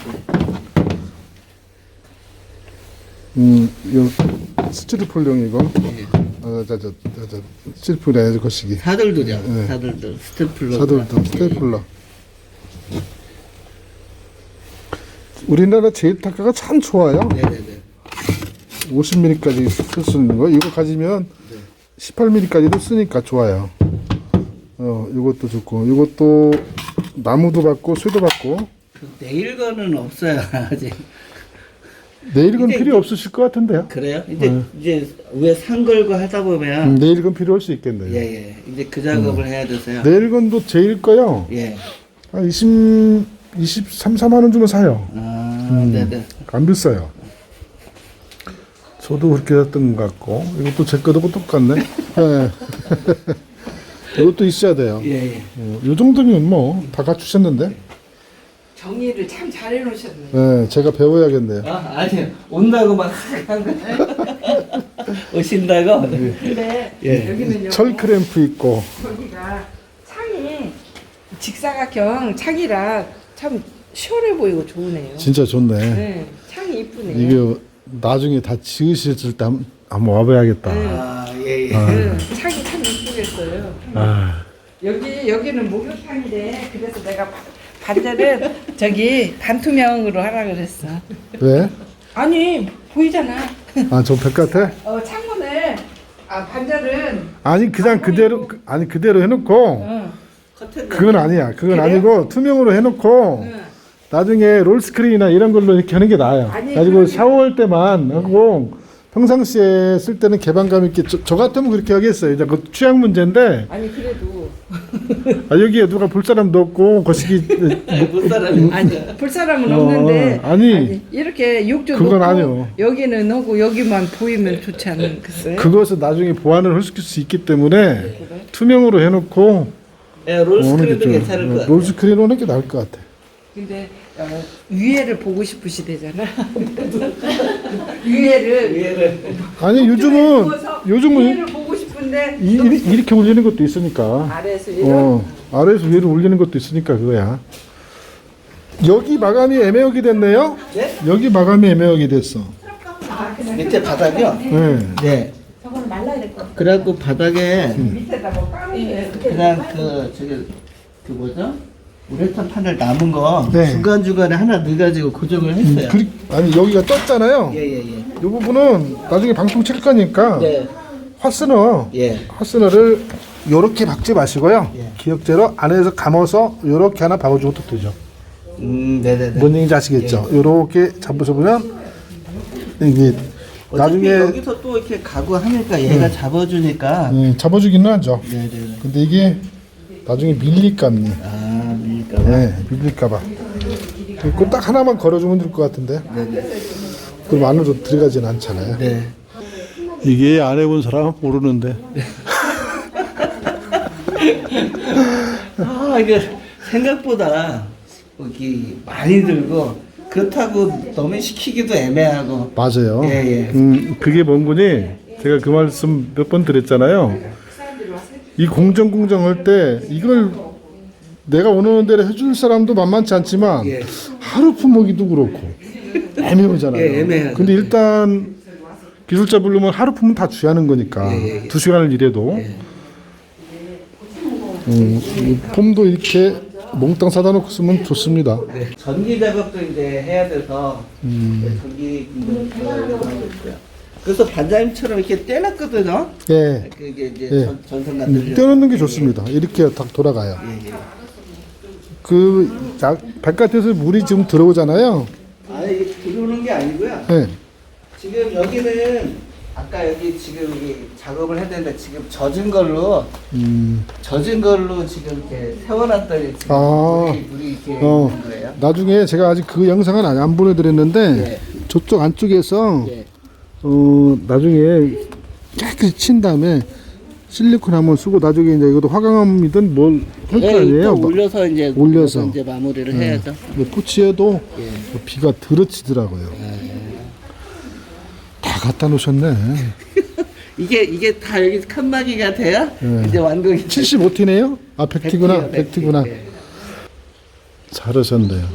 이거 스티로폴용이고 스티로폴 거시기 사들도죠. 네. 사들도 스테플러. 사돌도 스테이플러. 우리나라 제일 타카가 참 좋아요. 네네네. 50mm까지 쓸 수 있는 거 이거 가지면 18mm까지도 쓰니까 좋아요. 이것도 좋고 이것도 나무도 받고 쇠도 받고 그 내일건은 없어요 아직. 내일건 이제- 필요 없으실 것 같은데요. 그래요? 이제 위에 산 걸고 하다 보면 내일건 필요할 수 있겠네요. 예예. 이제 그 작업을 해야 돼서요. 내일건도 제일 거요. 예. 한 23, 4만 원 주면 사요. 아, 네네. 안 비싸요. 저도 그렇게 했던 것 같고 이것도 제 거도 똑같네. 네. 이것도 있어야 돼요. 예, 예. 이 정도면 뭐 다 갖추셨는데. 정리를 참 잘 해놓으셨네. 네, 제가 배워야겠네요. 아, 아니요. 온다고 막 한 거. 오신다고? 근데 예. 여기는요. 철 크램프 있고. 여기가 창이 직사각형 창이라 참 시원해 보이고 좋으네요. 진짜 좋네. 네, 창이 이쁘네요. 이게 나중에 다 지으실 때 한번 와봐야겠다. 아, 예, 예. 창이 참 이쁘겠어요. 아, 여기는 목욕탕인데 그래서 내가 반자를 저기 반투명으로 하라 그랬어. 왜? 아니 보이잖아. 아, 저 백같아? 창문을 반자는 아니 그냥 그대로 아니 그대로 해놓고 커튼 그건 아니야. 그건 그래요? 아니고 투명으로 해놓고 나중에 롤스크린이나 이런 걸로 이렇게 하는 게 나아요. 아니, 가지고 그러면- 샤워할 때만 하고 평상시에 쓸 때는 개방감 있게 저 같으면 그렇게 하겠어요. 이제 그 취향 문제인데 아니 그래도 여기에 누가 볼 사람도 없고 거시기 못 사람이 아니 볼 사람은 없는데 아니. 이렇게 욕조 그건 놓고 아니요. 여기는 하고 여기만 보이면 좋지 않겠어요? 그것을 나중에 보완을 시킬 수 있기 때문에 투명으로 해놓고 예, 롤스크린도 좀- 괜찮을 것 같아요. 롤스크린 오는 게 나을 것 같아. 근데 위에를 보고 싶으시대잖아. 위에를 아니 요즘은 위에를 보고 싶은데 이렇게 올리는 것도 있으니까. 아래에서 위로 아래에서 위로 올리는 것도 있으니까 그거야. 여기 마감이 애매하게 됐네요. 네? 여기 마감이 애매하게 됐어. 밑에 바닥이요? 네. 네. 저거는 말라야 될 것 같아. 그래갖고 바닥에 밑에다 뭐 까는 그냥 그 뭐죠? 우레탄 판을 남은 거 네. 중간중간에 하나 넣어가지고 고정을 했어요. 아니 여기가 떴잖아요. 예예예. 이 부분은 나중에 방통 칠 거니까 네. 화스너 예. 화스너를 요렇게 박지 마시고요. 예. 기역제로 안에서 감아서 요렇게 하나 박아줘도 되죠. 네네네. 뭔 얘기인지 아시겠죠? 요렇게 잡으셔보면 이게 나중에 나중에 여기서 또 이렇게 가구 하니까 얘가 잡아주니까. 잡아주기는 하죠. 네네. 근데 이게 나중에 밀릴까니. 아 밀까봐. 네, 밀릴까봐. 그거 딱 하나만 걸어주면 될 것 같은데. 네네. 그럼 안으로 들어가진 않잖아요. 네. 이게 안 해본 사람은 모르는데. 아 이게 생각보다 여기 많이 들고 그렇다고 너무 시키기도 애매하고. 맞아요. 예, 예. 그게 뭔 거니? 제가 그 말씀 몇 번 드렸잖아요. 이 공정할 때 이걸 내가 원하는 대로 해줄 사람도 만만치 않지만 예. 하루 품목이도 그렇고 애매하잖아요. 예, 애매하죠. 근데 일단 기술자 부르면 하루 품은 다 주하는 거니까 예, 예. 2시간을 일해도 이 폼도 이렇게 몽땅 사다 놓고 쓰면 좋습니다. 네. 전기 작업도 이제 해야 돼서 전기 작업하고 있고요. 그래서 반장님처럼 이렇게 떼놨거든요. 예. 그게 이제 예. 전선 같은 떼놓는 게 좋습니다. 이렇게 딱 돌아가요. 그 바깥에서 물이 지금 들어오잖아요. 아 이게 들어오는 게 아니고요. 네. 지금 여기는 아까 여기 지금 여기 작업을 해야 되는데 지금 젖은 걸로 지금 이렇게 세워놨더니 지금 아. 물이 이렇게 어. 있는 거예요. 나중에 제가 아직 그 영상은 안 보내드렸는데 예. 저쪽 안쪽에서 예. 나중에 깨끗이 친 다음에 실리콘 한번 쓰고 나중에 이제 이것도 화강암이든 뭘 할 거 예, 아니에요. 또 올려서 이제 올려서. 이제 마무리를 해야죠. 코치에도 비가 들어치더라고요. 다 갖다 놓으셨네. 이게 다 여기 칸막이가 돼야 예. 이제 완공이 75T네요? 아 100T구나. 100T. 100T구나. 예. 잘하셨네요.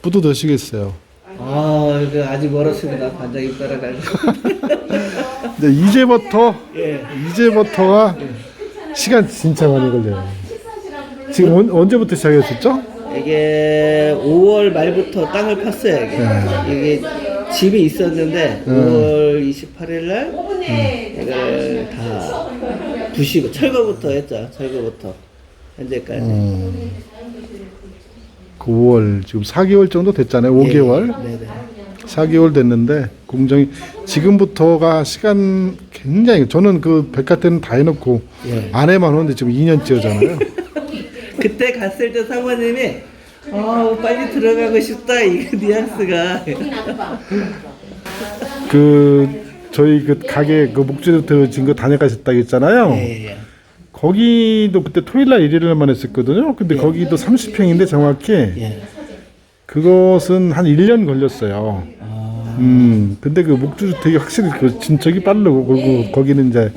뿌듯하시겠어요. 아, 이거 아직 멀었습니다. 반장님 따라가고. 근데 이제부터 예. 이제부터가 시간 진짜 많이 걸려요. 지금 언제부터 시작하셨죠? 이게 5월 말부터 땅을 팠어요. 이게 집이 있었는데 5월 28일 날 이걸 다 부시고 철거부터 했죠. 철거부터 현재까지. 그 5월 지금 4개월 정도 됐잖아요. 5개월. 네네. 4개월 됐는데 공정이 지금부터가 시간 굉장히 저는 그 백화점은 다 해놓고 예. 안에만 오는데 지금 2년째잖아요. 그때 갔을 때 사모님이 빨리 들어가고 싶다 이 뉘앙스가 저희 그 가게 그 목재부터 지은 거 다녀가셨다고 했잖아요. 예. 거기도 그때 토요일날 일요일날만 했었거든요. 근데 거기도 30평인데 정확히 예. 그것은 한 1년 걸렸어요. 근데 그 목주주택이 확실히 그 진척이 빠르고 그리고 거기는 이제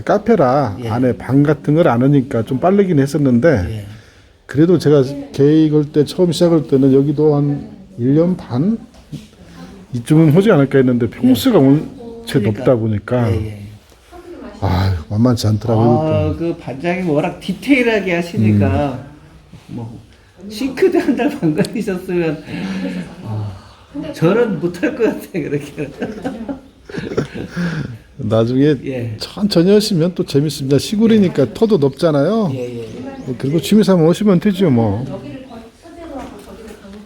카페라 안에 방 같은 걸 안 하니까 좀 빠르긴 했었는데 그래도 제가 계획을 때 처음 시작할 때는 여기도 한 1년 반 이쯤은 하지 않을까 했는데 평수가 원체 높다 보니까 만만치 않더라고요. 그 반장님 워낙 디테일하게 하시니까 뭐 싱크대 한 달 반 걸리셨으면 저는 못할 것 같아 그렇게. 나중에 예. 천천히 하시면 또 재밌습니다. 시골이니까 터도 높잖아요. 그리고 취미삼아 오시면 되죠 뭐.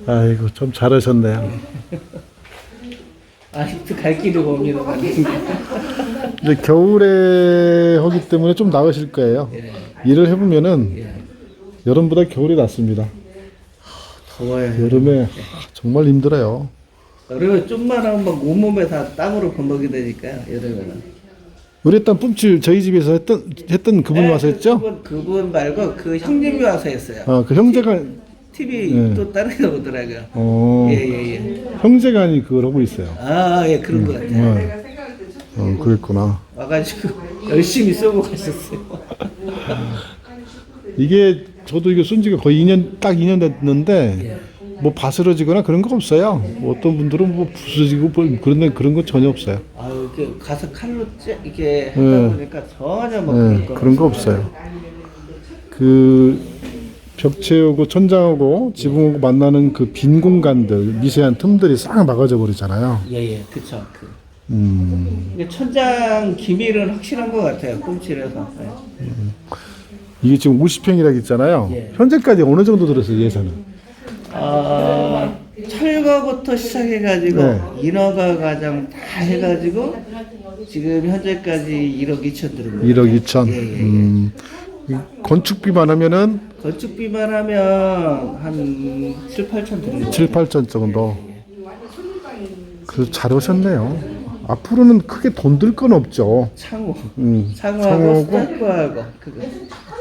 아이고 좀 잘하셨네요. 아직도 갈 길이 멉니다. 이제 겨울에 하기 때문에 좀 나으실 거예요. 일을 해보면은 여름보다 겨울이 낫습니다. 더워요. 여름에 정말 힘들어요. 여름에 좀만 하면 막 온몸에 다 땀으로 범벅이 되니까요. 여름에는. 우레탄 뿜칠 저희 집에서 했던 그분 와서 했죠? 그분 말고 그 형님이 와서 했어요. 그 형제가 TV 또 다른 데 오더라고요. 예. 형제간이 그걸 하고 있어요. 예, 그런 것 같아요. 그랬구나. 와가지고 열심히 쓰고 가셨어요. 이게 저도 이거 쓴 지가 거의 2년 됐는데 뭐 바스러지거나 그런 거 없어요. 뭐 어떤 분들은 뭐 부서지고 뭐 그런 거 전혀 없어요. 그 가서 칼로 이렇게 하다 보니까 전혀 뭐 그런 거 없어요. 그 벽체하고 천장하고 지붕하고 만나는 그 빈 공간들 미세한 틈들이 싹 막아져 버리잖아요. 예, 그쵸. 이게 천장 기밀은 확실한 것 같아요. 꼼칠해서. 이게 지금 50평이라고 했잖아요. 현재까지 어느 정도 들었어요, 예산은? 철거부터 시작해가지고 인허가 과정 다 해가지고 지금 현재까지 1억 2천 들은 거예요. 1억 2천. 건축비만 하면은 건축비만 하면 한 7, 8천 들은 거예요. 7, 8천 정도. 잘 오셨네요. 앞으로는 크게 돈 들 건 없죠. 창호하고 창호하고 스타코하고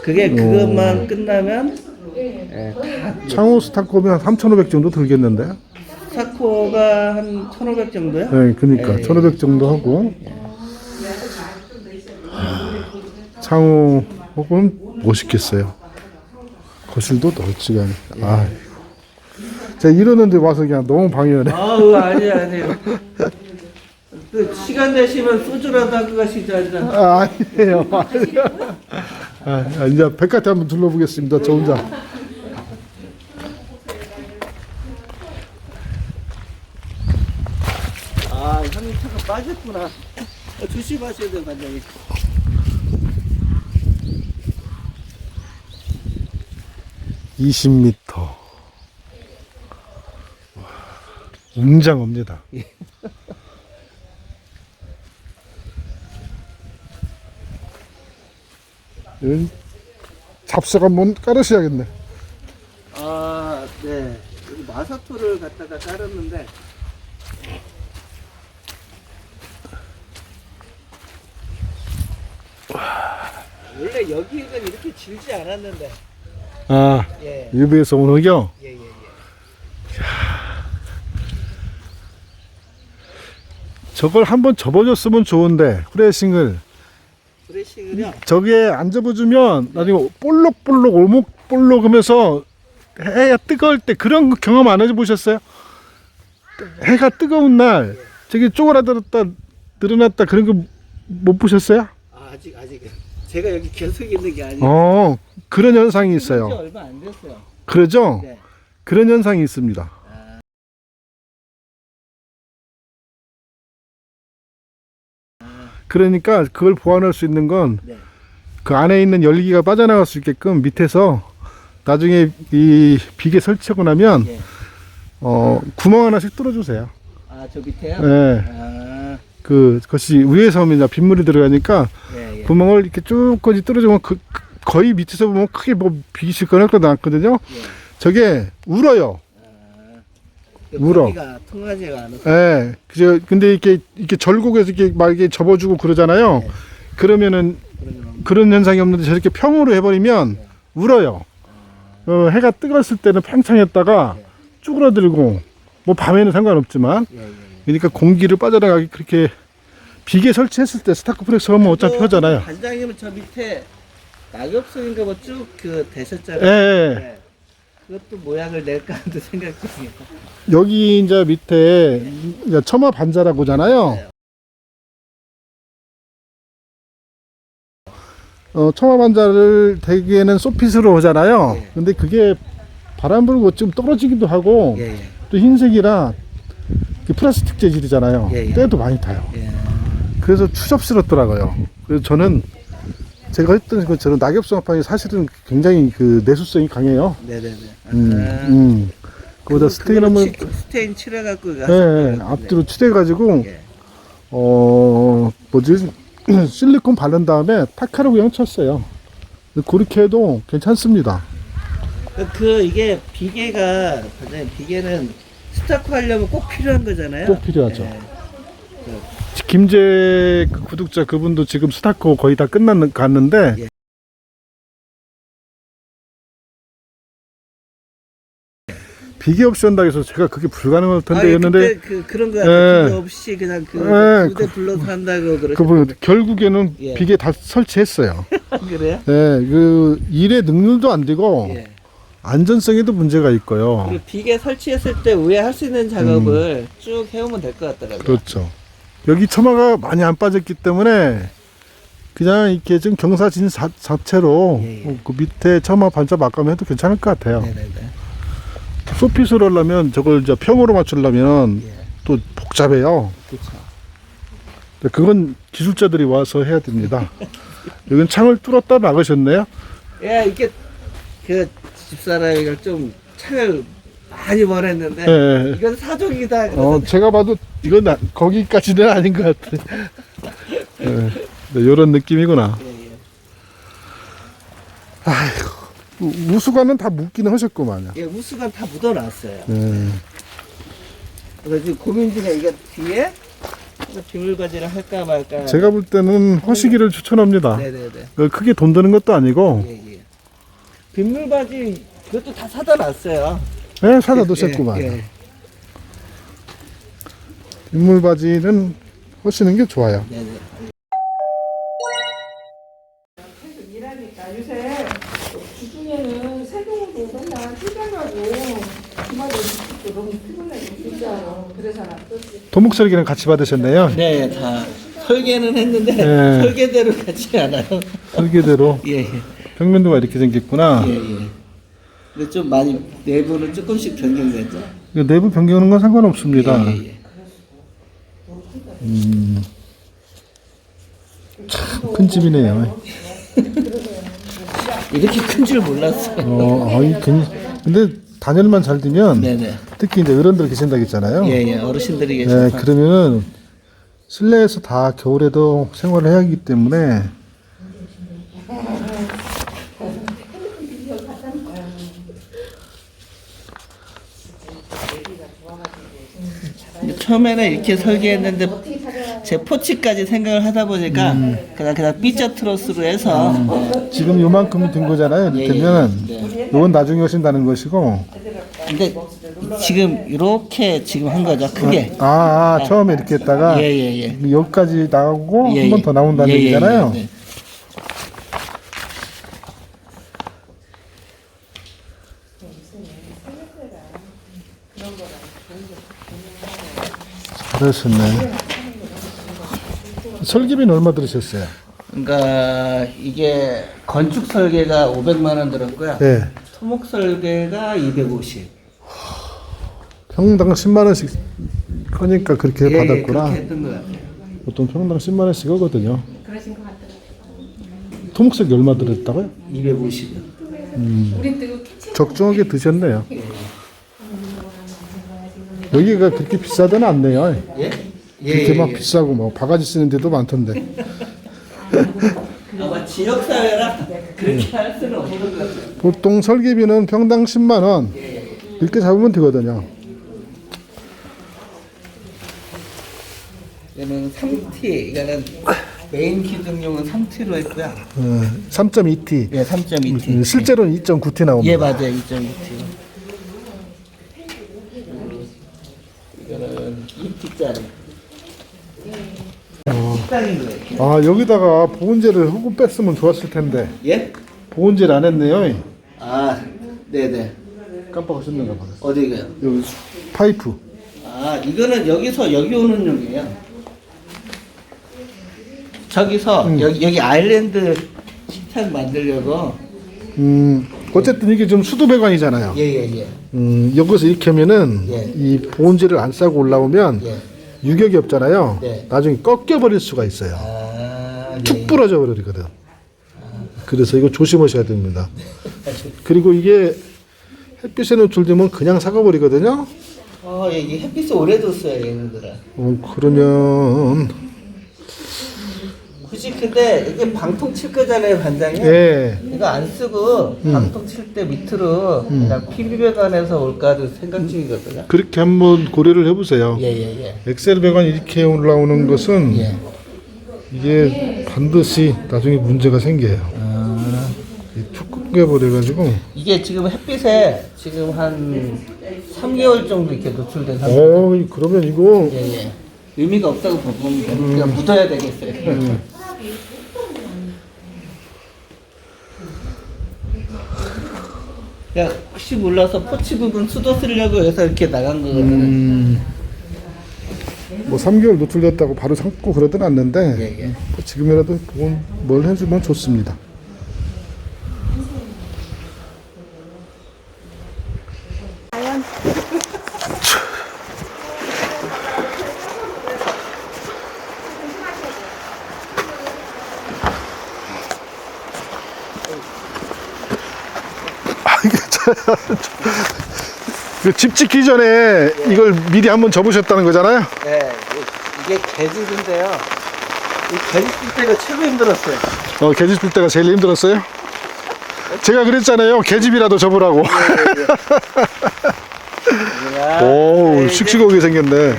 그게 그것만 끝나면 다 창호 스타코면 한 3,500 정도 들겠는데? 스타코가 한 1,500 정도요? 네, 그러니까 1,500 정도 하고 창호 혹은 멋있겠어요. 거실도 널찍하네. 제가 이러는데 와서 그냥 너무 방해하네. 아니에요. 그 시간 되시면 소주라도 하고 가시죠. 아니에요. 이제 백화점 한번 둘러보겠습니다. 저 혼자. 형님 차가 빠졌구나. 조심하셔야 돼요, 반장님. (20m) 웅장합니다. 잡석 한번 깔으셔야겠네. 네. 여기 마사토를 갖다가 깔았는데 원래 여기는 이렇게 질지 않았는데. 예. 일부에서 온 흙이요? 예. 저걸 한번 접어줬으면 좋은데 프레싱을요? 저기에 안 접어주면 나중에 볼록볼록 오목볼록 하면서 해가 뜨거울 때 그런 경험 안 해보셨어요? 해가 뜨거운 날 저기 쪼그라들었다 늘어났다 그런 거 못 보셨어요? 아직 제가 여기 계속 있는 게 아니에요. 그런 현상이 있어요. 얼마 안 됐어요. 그러죠? 네. 그런 현상이 있습니다. 그러니까 그걸 보완할 수 있는 건 그 안에 있는 열기가 빠져나갈 수 있게끔 밑에서 나중에 이 비계 설치하고 나면 구멍 하나씩 뚫어주세요. 저 밑에요? 네. 그것이 위에서 오면 이제 빗물이 들어가니까 구멍을 이렇게 쭉까지 뚫어주면 거의 밑에서 보면 크게 뭐 비실 거나 그러지 않거든요. 저게 울어요. 울어. 거기가 통하지가 않아서. 예. 근데 이렇게 절곡에서 이렇게 막 이렇게 접어주고 그러잖아요. 네. 그러면은 그런 현상이 없는데 저렇게 평으로 해버리면 울어요. 해가 뜨거웠을 때는 팽창했다가 쭈그러들고 뭐 밤에는 상관없지만 그러니까 공기를 빠져나가게 그렇게 비계 설치했을 때 스타크플렉스 하면 어차피 하잖아요. 반장님은 저 밑에 낙엽송인가 뭐 쭉 그 되셨잖아요. 예. 네. 그것도 모양을 낼까 하는 생각 중이에요. 여기 이제 밑에 이제 처마 반자라고 하잖아요. 처마 반자를 대개는 소핏으로 하잖아요. 예. 근데 그게 바람 불고 좀 떨어지기도 하고 예, 예. 또 흰색이라 그 플라스틱 재질이잖아요. 예, 예. 때도 많이 타요. 예. 그래서 추접스럽더라고요. 그래서 저는 제가 했던 것처럼 낙엽성 합판이 사실은 굉장히 그 내수성이 강해요. 네네네. 그보다 스테인하면 스테인 칠해갖고 앞뒤로 칠해가지고 예. 뭐지 실리콘 바른 다음에 타카로 그냥 쳤어요. 그렇게 해도 괜찮습니다. 이게 비계가 반장님 비계는 스타코 하려면 꼭 필요한 거잖아요. 꼭 필요하죠. 예. 김재 그 구독자 그분도 지금 스타코 거의 다 갔는데 예. 비계 없이 한다 해서 제가 그게 불가능할 텐데 했는데 그때 그런 거 예. 비계 없이 그냥 예. 무대 불러서 한다고 그러죠. 그분 결국에는 예. 비계 다 설치했어요. 그래요? 그 일의 능률도 안 되고 예. 안전성에도 문제가 있고요. 그리고 비계 설치했을 때 위에 할 수 있는 작업을 쭉 해오면 될 것 같더라고요. 그렇죠. 여기 처마가 많이 안 빠졌기 때문에 그냥 이렇게 좀 경사진 자체로 예, 예. 그 밑에 처마 반자 막가면 해도 괜찮을 것 같아요. 네네네. 소핏으로 하려면 저걸 이제 평으로 맞추려면 예. 또 복잡해요. 그렇죠. 그건 기술자들이 와서 해야 됩니다. 여긴 창을 뚫었다 막으셨네요. 예, 이게 그 집사람이가 좀 창을 많이 원했는데 예. 이건 사족이다. 그래서 제가 봐도 이건 거기까지는 아닌 것 같아. 이런 느낌이구나. 예, 예. 아이고, 우수관은 다 묻기는 하셨구만요. 예, 우수관 다 묻어놨어요. 예. 그래서 지금 고민 중에 이게 뒤에 비물바지를 할까 말까. 제가 볼 때는 허시기를 추천합니다. 네네네. 크게 돈 드는 것도 아니고, 예, 예. 빗물바지 그것도 다 사다 놨어요. 네, 사다 놓으셨구만. 예, 예. 빗물바지는 허시는 게 좋아요. 네네. 일하니까 요새 주중에는 세동도 맨날 출장 가고 주말에 또 너무 피곤해 진짜로. 그래서 나 또 토목 설계는 같이 받으셨네요. 네, 다 설계는 했는데 예. 설계대로 가지 않아요. 설계대로 예, 예. 평면도가 이렇게 생겼구나. 예, 예. 근데 좀 많이 내부는 조금씩 변경됐죠. 내부 변경하는 건 상관없습니다. 예, 예. 참 큰 집이네요. 이렇게 큰 줄 몰랐어요. 근데 단열만 잘 되면 네네. 특히 이제 어른들 계신다고 했잖아요. 예, 예. 어르신들이 네, 계셔서. 그러면은 실내에서 다 겨울에도 생활을 해야 하기 때문에 처음에는 이렇게 설계했는데 제 포치까지 생각을 하다 보니까 그냥 삐져 트러스로 해서 지금 요만큼이 된 거잖아요. 예, 되면 예. 이건 나중에 하신다는 것이고 근데 지금 이렇게 지금 한 거죠. 크게. 처음에 이렇게 했다가 예. 여기까지 나오고 예, 한 번 더 나온다는 예, 예, 얘기잖아요. 예, 예. 그러셨네. 설계비는 얼마 들으셨어요? 그러니까 이게 건축 설계가 500만 원 들었고요. 네. 토목 설계가 250. 평당 10만 원씩 하니까 그렇게 예, 받았구나. 그렇게 했던 것 같아요. 보통 평당 10만 원씩 하거든요. 그러신 것 같더라고요. 토목색이 얼마 들었다고요? 250. 우리 또 캐치 적정하게 드셨네요. 여기가 그렇게 비싸지는 않네요. 예? 그렇게 막 비싸고 뭐 바가지 쓰는 데도 많던데. 아마 지역 사회라 그렇게 할 수는 없는 것 같아요. 보통 설계비는 평당 10만 원 이렇게 잡으면 되거든요. 이거는 3T, 이거는 메인 기둥용은 3T로 했고요. 3.2T. 예, 3.2T. 실제로는 2.9T 나옵니다. 예, 맞아요. 2.2T. 이거는 2T짜리. 식당인 거예요. 아, 여기다가 보온재를 조금 뺐으면 좋았을 텐데. 예? 보온재를 안 했네요. 아, 네네. 깜빡하셨는가 봐요. 어디가요? 여기 파이프. 아, 이거는 여기서 여기 오는 용이에요. 저기서 여기 아일랜드 식탁 만들려고. 어쨌든 이게 좀 수도 배관이잖아요. 예예예. 여기서 이렇게 하면은 예. 이 보온재를 안 싸고 올라오면 예. 유격이 없잖아요. 네. 나중에 꺾여버릴 수가 있어요. 아, 툭 부러져 버리거든. 그래서 이거 조심하셔야 됩니다. 그리고 이게 햇빛에 노출되면 그냥 삭아버리거든요. 이게 햇빛을 오래 뒀어요, 얘네들은. 그러면 굳이 근데 이게 방통 칠 거잖아요, 반장이. 예. 이거 안 쓰고 방통 칠 때 밑으로 그냥 PB 배관에서 올까도 생각 중이거든요. 그렇게 한번 고려를 해보세요. 예예예. 엑셀 배관이 이렇게 올라오는 것은 예. 이게 반드시 나중에 문제가 생겨요. 툭 끊겨버려가지고. 이게 지금 햇빛에 지금 한 3개월 정도 이렇게 노출된 상태. 그러면 이거 예예. 의미가 없다고 보면 그냥 묻어야 되겠어요. 그냥 혹시 몰라서 포치 부분 수도 쓰려고 해서 이렇게 나간 거거든요. 뭐 3개월 노출됐다고 바로 삼고 그러진 않는데 예, 예. 뭐 지금이라도 뭘 해주면 좋습니다. 집 짓기 전에 이걸 미리 한번 접으셨다는 거잖아요. 네, 이게 개집인데요. 이 개집 쓸 때가 최고 힘들었어요. 개집 줄 때가 제일 힘들었어요? 제가 그랬잖아요. 개집이라도 접으라고. 오, 씩씩하게 생겼네.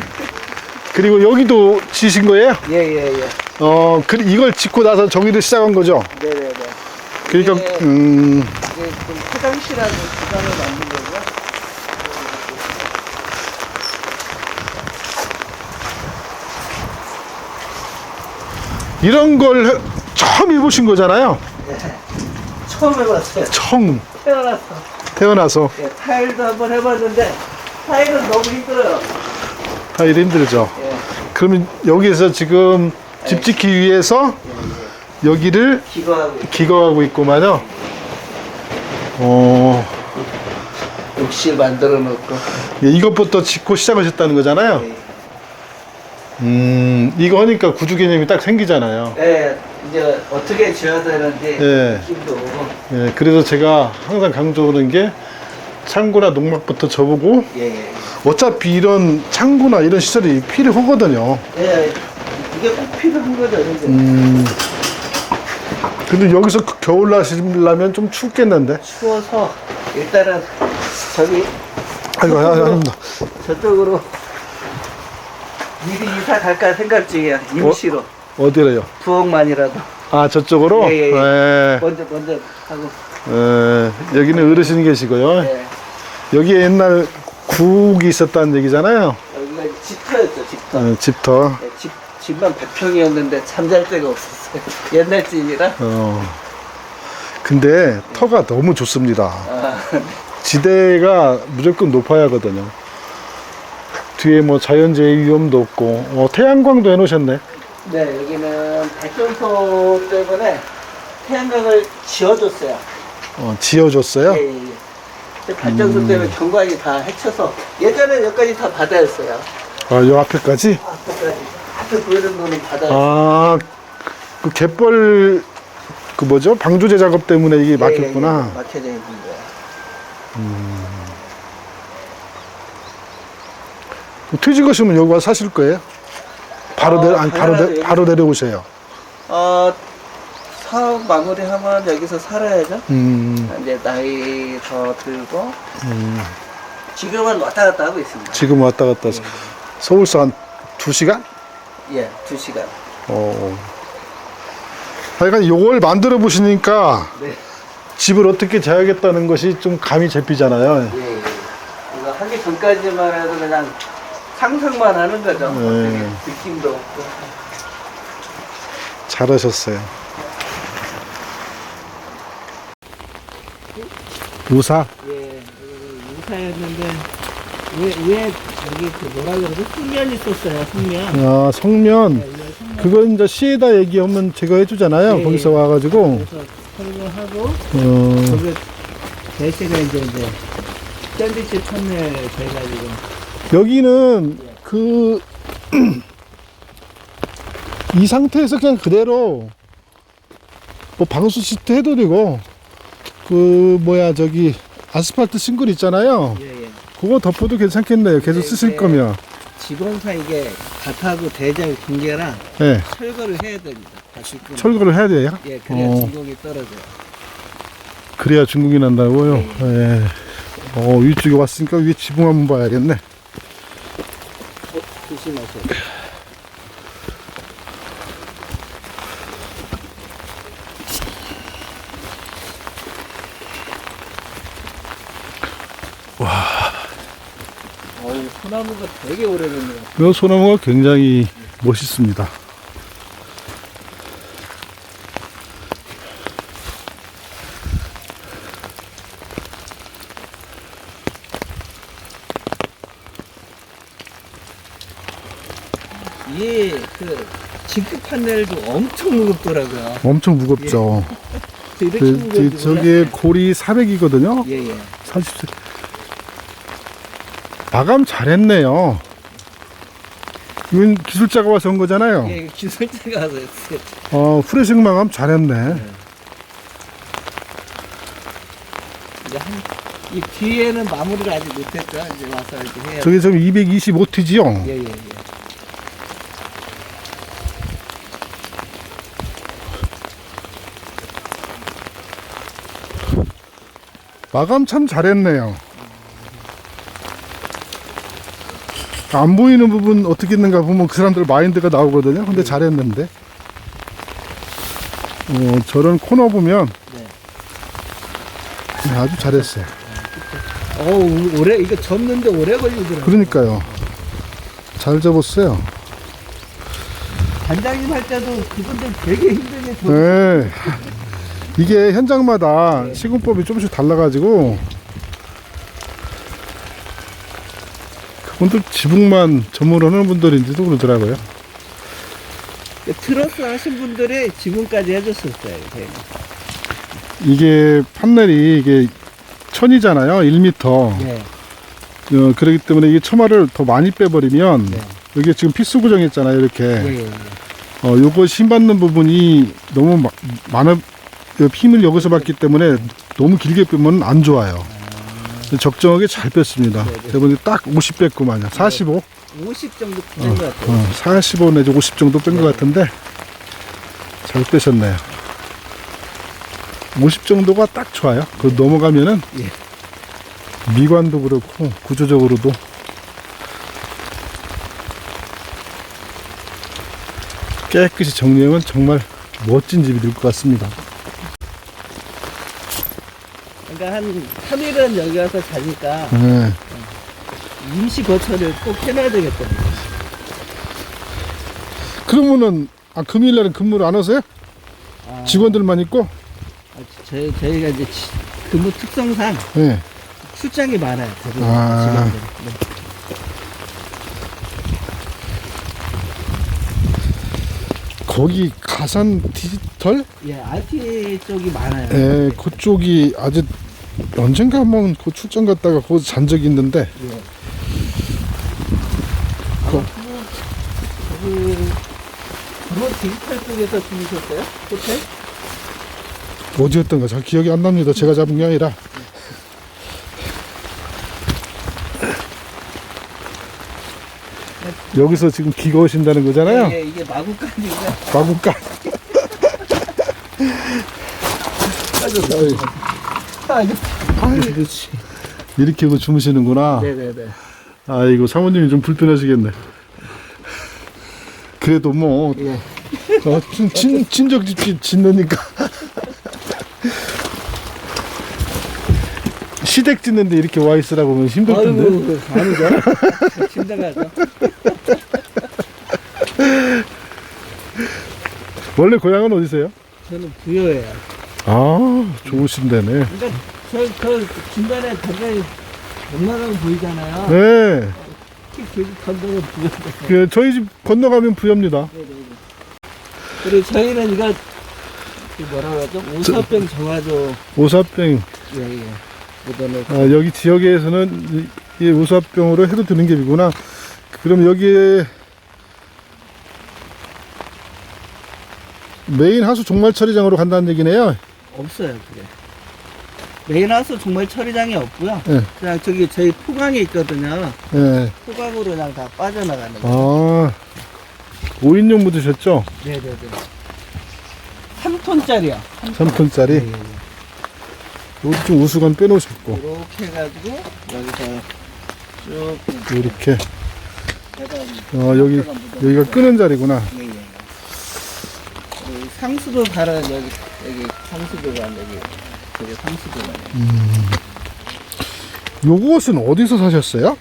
그리고 여기도 지신 거예요? 예예예. 이걸 짓고 나서 저기를 시작한 거죠? 네네네. 그러니까, 이게 좀 화장실하고 기관을 만든 거고요. 이런 걸 처음 해보신 거잖아요? 처음 해봤어요. 처음 태어나서. 예, 타일도 한번 해봤는데 타일은 너무 힘들어요. 다 일 힘들죠. 예. 그러면 여기에서 지금 집 짓기 위해서 여기를 기거하고 기거하고 있구만요. 욕실 만들어 놓고. 예, 이것부터 짓고 시작하셨다는 거잖아요. 이거 하니까 구조 개념이 딱 생기잖아요. 네, 이제 어떻게 지어야 되는지 예. 느낌도 오고. 예, 그래서 제가 항상 강조하는 게 창고나 농막부터 접고 예. 어차피 이런 창고나 이런 시설이 필요하거든요. 예, 이게 꼭 필요한 거죠, 근데. 근데 여기서 겨울 나시려면 좀 춥겠는데. 추워서 일단은 저기 아이고, 아닙니다. 저쪽으로 미리 이사 갈까 생각 중이에요. 임시로. 어디래요? 부엌만이라도. 아, 저쪽으로? 예. 예. 먼저 하고. 예, 여기는 어르신이 계시고요. 예. 여기에 옛날 국이 있었다는 얘기잖아요. 여기가 집터였죠, 집터. 집터. 예, 집만 100평이었는데 잠잘 데가 없었어요. 옛날 집이라. 근데 터가 너무 좋습니다. 지대가 무조건 높아야 하거든요. 뒤에 뭐 자연재해 위험도 없고, 태양광도 해놓으셨네. 네, 여기는 발전소 때문에 태양광을 지어줬어요. 지어줬어요? 예. 발전소 때문에 경관이 다 헤쳐서 예전에 여기까지 다 바다였어요. 요 앞에까지? 앞에까지. 앞에 보이는 거는 바다였어요. 그 갯벌, 뭐죠? 방조제 작업 때문에 이게 막혔구나. 막혀져 있는 거예요. 퇴직하시면 여기 와서 사실 거예요? 바로 내려오세요. 사업 마무리하면 여기서 살아야죠. 음. 이제 나이 더 들고 지금은 왔다 갔다 하고 있습니다. 지금 왔다 갔다 해서 서울서 한 2시간? 예, 2시간. 하여간 요걸 만들어 보시니까 네. 집을 어떻게 재야겠다는 것이 좀 감이 잡히잖아요. 예, 예. 이거 하기 전까지만 해도 그냥 상상만 하는 거죠. 네. 어떻게 느낌도 없고. 잘하셨어요. 우사? 예, 유사였는데 왜 여기 그 뭐라 그러지? 숙면 있었어요. 숙면. 아, 성면. 예, 숙면. 그건 이제 시에다 얘기하면 제가 해주잖아요. 예, 거기서 예. 와가지고. 그래서 설명하고 어, 거기 대신에 이제 샌드위치 판넬 돼가지고. 여기는 그, 이 상태에서 그냥 그대로 뭐 방수 시트 해도 되고, 그, 뭐야, 저기, 아스팔트 싱글 있잖아요. 예, 예. 그거 덮어도 괜찮겠네요. 계속 네, 쓰실 네. 거면. 직원상 이게 밭하고 대장 경계랑 예. 철거를 해야 됩니다. 다시 끊- 철거를 해야 돼요. 예, 그래야 어. 진공이 떨어져요. 그래야 중국이 난다고요? 네. 예. 위쪽에 왔으니까 위에 지붕 한번 봐야겠네. 조심하세요. 소나무가 되게 오래됐네요. 이 소나무가 굉장히 멋있습니다. 이게 그 징크 판넬도 엄청 무겁더라고요. 엄청 무겁죠. 이렇게 무거운지 저게 골이 400이거든요. 예예. 40세. 마감 잘했네요. 이건 기술자가 와서 한 거잖아요. 예, 이거 기술자가 와서 했어요. 프레싱 마감 잘했네. 이제 이 뒤에는 마무리를 아직 못했죠. 이제 와서 이렇게 해야. 저게 지금 225T지요? 예예예. 마감 참 잘했네요. 안 보이는 부분 어떻게 했는가 보면 그 사람들 마인드가 나오거든요. 근데 잘했는데. 저런 코너 보면 네. 아주 잘했어요. 오래 이거 접는데 오래 걸리더라고요. 그러니까요. 잘 접었어요. 반장님 할 때도 그분들 되게 힘들게 접. 네. 이게 현장마다 시공법이 조금씩 달라가지고 그분들 지붕만 전문하는 분들인지도 그러더라고요. 트러스 하신 분들이 지금까지 해줬었어요. 저희는. 이게 판넬이 이게 1000이잖아요. 1m. 네. 그렇기 때문에 이게 처마를 더 많이 빼버리면 네. 여기 지금 피스 고정했잖아요. 이렇게. 예, 예. 요거 힘 받는 부분이 너무 많은 힘을 여기서 받기 때문에 너무 길게 빼면 안 좋아요. 적정하게 잘 뺐습니다. 대부분 딱 50 뺐구만요. 45? 50 정도 뺀 것 같아요. 45 내지 50 정도 뺀 것 같은데 잘 빼셨네요. 50 정도가 딱 좋아요. 그 넘어가면은 예. 미관도 그렇고 구조적으로도 깨끗이 정리하면 정말 멋진 집이 될 것 같습니다. 그러니까 한 3일은 여기 와서 자니까 네. 임시 거처를 꼭 해놔야 되겠다. 그러면은 금요일날은 근무를 안 하세요? 직원들만 있고? 저희가 이제 근무 특성상 네. 출장이 많아요. 대부분 아. 직원들이. 네. 거기 가산 디지털? 예, IT 쪽이 많아요. 예, 그쪽이 아주 언젠가 한번 그 출장 갔다가 거기서 잔 적이 있는데 예. 그- 그거 디지털 쪽에서 주무셨어요? 호텔? 어디였던가 잘 기억이 안 납니다. 제가 잡은 게 아니라. 여기서 지금 기가 오신다는 거잖아요. 예, 이게 마구간인가? 마구간. 그렇지. 이렇게 하고 주무시는구나. 네네네. 아이고 사모님이 좀 불편하시겠네. 그래도 뭐 예. 친정집 짓느니까 시댁 짓는데 이렇게 와 있으라고 하면 힘들 텐데. 아이고, 아니죠. 진정하죠. 원래 고향은 어디세요? 저는 부여예요. 아, 좋으신 데네. 그러니까 저 중간에 굉장히 웬만하면 보이잖아요. 네. 그 건너면 부여. 그 저희 집 건너가면 부여입니다. 그리고 저희는 이거 그 뭐라 그러죠? 오사병 정화조. 오사병. 예. 묻어놓고. 아, 여기 지역에서는 이 오사병으로 해도 되는 ገብ이구나. 그럼 여기에 메인 하수 종말 처리장으로 간다는 얘기네요. 없어요, 그게. 메인하우스 정말 처리장이 없고요. 네. 그냥 저기 저희 포강이 있거든요. 네. 포강으로 그냥 다 빠져나가는 거예요. 아, 5인용 묻으셨죠? 네네네. 3톤짜리요. 3톤짜리. 여기 좀 우수관 빼놓으셨고. 이렇게 해가지고 여기서 쭉 이렇게. 해가 여기가 끄는 자리구나. 예, 예. 그리고 상수도 다른 여기 상수도가 여기 상수도가. 요것은 어디서 사셨어요?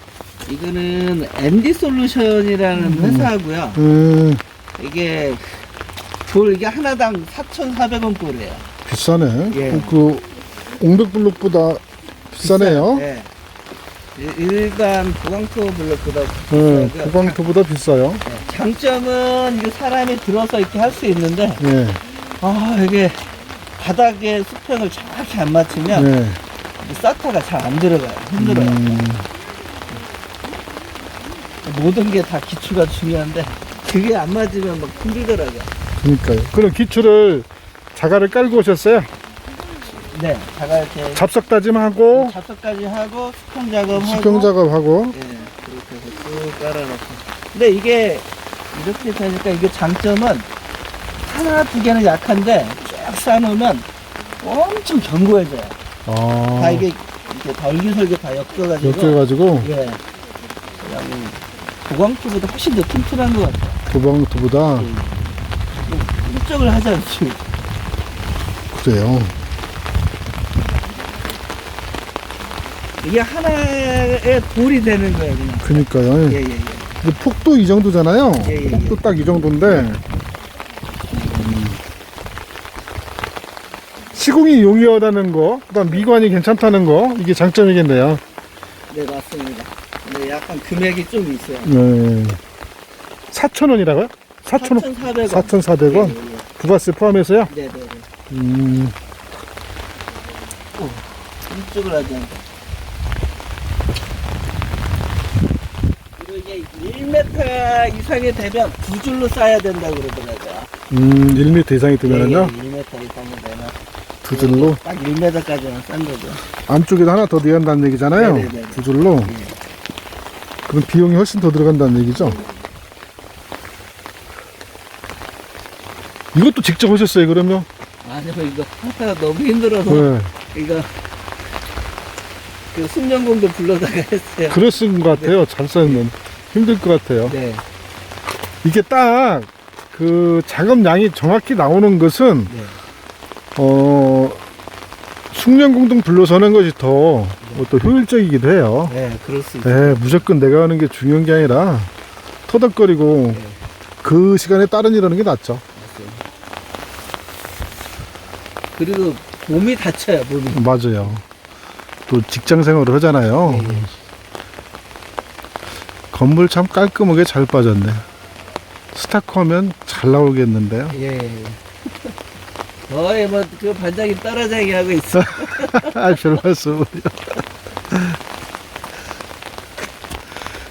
이거는 MD 솔루션이라는 회사고요. 이게 이게 하나당 4,400원 꼴이에요. 비싸네. 예. 그 옹백블록보다 비싸네요. 네. 일반 보강토 블록보다 네, 비싸고요. 보강토보다 비싸요. 장점은 이게 사람이 들어서 이렇게 할 수 있는데 네, 이게 바닥에 수평을 정확히 안 맞추면 네. 이 사타가 잘 안 들어가요. 힘들어요. 모든 게 다 기초가 중요한데 그게 안 맞으면 막 힘들더라고요. 그러니까요. 그럼 기초를 자갈을 깔고 오셨어요? 네, 자가 이렇게 잡석 다짐하고 잡석까지 하고 수평 작업하고 수평 작업하고. 예, 그렇게 해서 쭉 깔아놓고. 근데 이게 이렇게 되니까 이게 장점은 하나 두 개는 약한데 쭉 쌓아놓으면 엄청 견고해져요. 아, 다 이게 덜기설계 다 엮여가지고. 엮여가지고 예. 그냥 보강토보다 훨씬 더 튼튼한 것 같아요. 보강토보다. 일정을 하지 않지. 그래요. 이게 하나의 돌이 되는 거예요, 그냥. 그러니까요. 예. 근데 폭도 이 정도잖아요. 예. 폭도 딱 이 정도인데 시공이 용이하다는 거, 그다음 미관이 괜찮다는 거, 이게 장점이겠네요. 네, 맞습니다. 근데 약간 금액이 좀 있어요. 네. 4,000원이라고요? 4,000원? 4,400원. 4,400원? 부가세 포함해서요? 네네. 이쪽을 하지 않고. 그리고 이게 1m 이상이 되면 2줄로 쌓아야 된다고 그러더라고요. 1m 이상이 되면은요? 1m 이상이 되면. 두 줄로? 딱 1m까지만 싼 거죠. 안쪽에도 하나 더 넣어야 한다는 얘기잖아요? 네네네. 두 줄로? 예. 그럼 비용이 훨씬 더 들어간다는 얘기죠? 이것도 직접 하셨어요, 그러면? 아니요, 이거 하다가 너무 힘들어서. 네. 이거 그 숙련공도 불러다가 했어요. 그랬을 것 같아요. 잘 썼는. 힘들 것 같아요. 네. 이게 딱, 그, 작업량이 정확히 나오는 것은, 네. 숙련공동 불러서는 것이 더 효율적이기도 해요. 네, 그럴 수 있어요. 네, 무조건 내가 하는 게 중요한 게 아니라, 터덕거리고, 네. 그 시간에 다른 일 하는 게 낫죠. 그리고 몸이 다쳐요, 몸이. 맞아요. 또 직장 생활을 하잖아요. 예. 건물 참 깔끔하게 잘 빠졌네. 스타크 하면 잘 나오겠는데요. 예. 거의 그 반장이 떨어지게 하고 있어. 아, 별 말씀을요.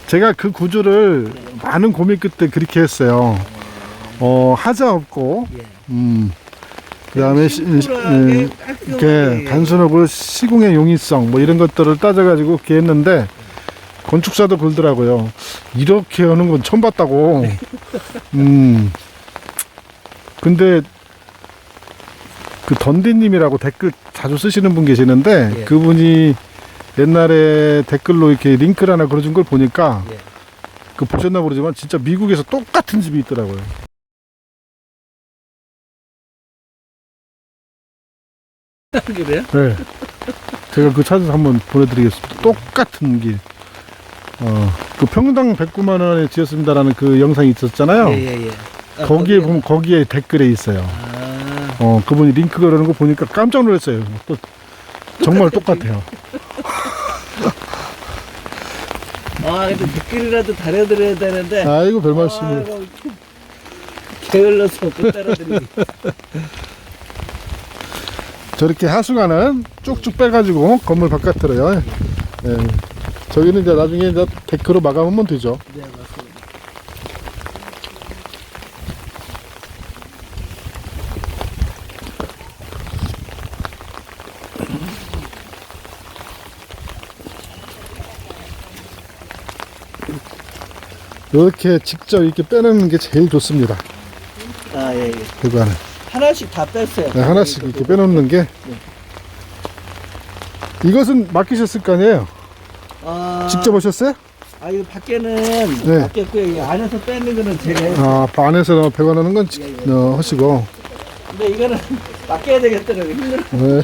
제가 그 구조를 많은 고민 끝에 그렇게 했어요. 하자 없고, 예. 그 다음에 심플하게 깔끔하게. 이렇게 단순하고 시공의 용이성 뭐 이런 것들을 따져가지고 이렇게 했는데 건축사도 그러더라고요. 이렇게 하는 건 처음 봤다고. 근데 그 던디님이라고 댓글 자주 쓰시는 분 계시는데 예. 그분이 옛날에 댓글로 이렇게 링크를 하나 걸어준 걸 보니까 예. 그 보셨나 모르지만 진짜 미국에서 똑같은 집이 있더라고요. 그래요? 네. 제가 그 찾아서 한번 보내드리겠습니다. 똑같은 길. 그 평당 109만 원에 지었습니다라는 그 영상이 있었잖아요. 예예예. 거기에 보면 거기에 댓글에 있어요. 그분이 링크 걸어놓은 거 보니까 깜짝 놀랐어요. 또 정말 똑같아요. 근데 댓글이라도 달아드려야 되는데. 아이고 별 말씀을. 아이고, 게을러서 못 따라드리기. 저렇게 하수관은 쭉쭉 빼가지고 건물 바깥으로요. 예. 저기는 이제 나중에 이제 데크로 마감하면 되죠. 네, 맞습니다. 이렇게 직접 이렇게 빼내는 게 제일 좋습니다. 예. 그거는 하나씩 다 뺐어요. 네, 하나씩 이렇게 빼놓는 게. 이것은 맡기셨을 거 아니에요? 직접 오셨어요? 이거 밖에는 네. 맡겼고요. 이 안에서 빼는 거는 제가 해요. 안에서 배관하는 건 하시고. 근데 이거는 맡겨야 되겠더라고요. 힘들어. 네.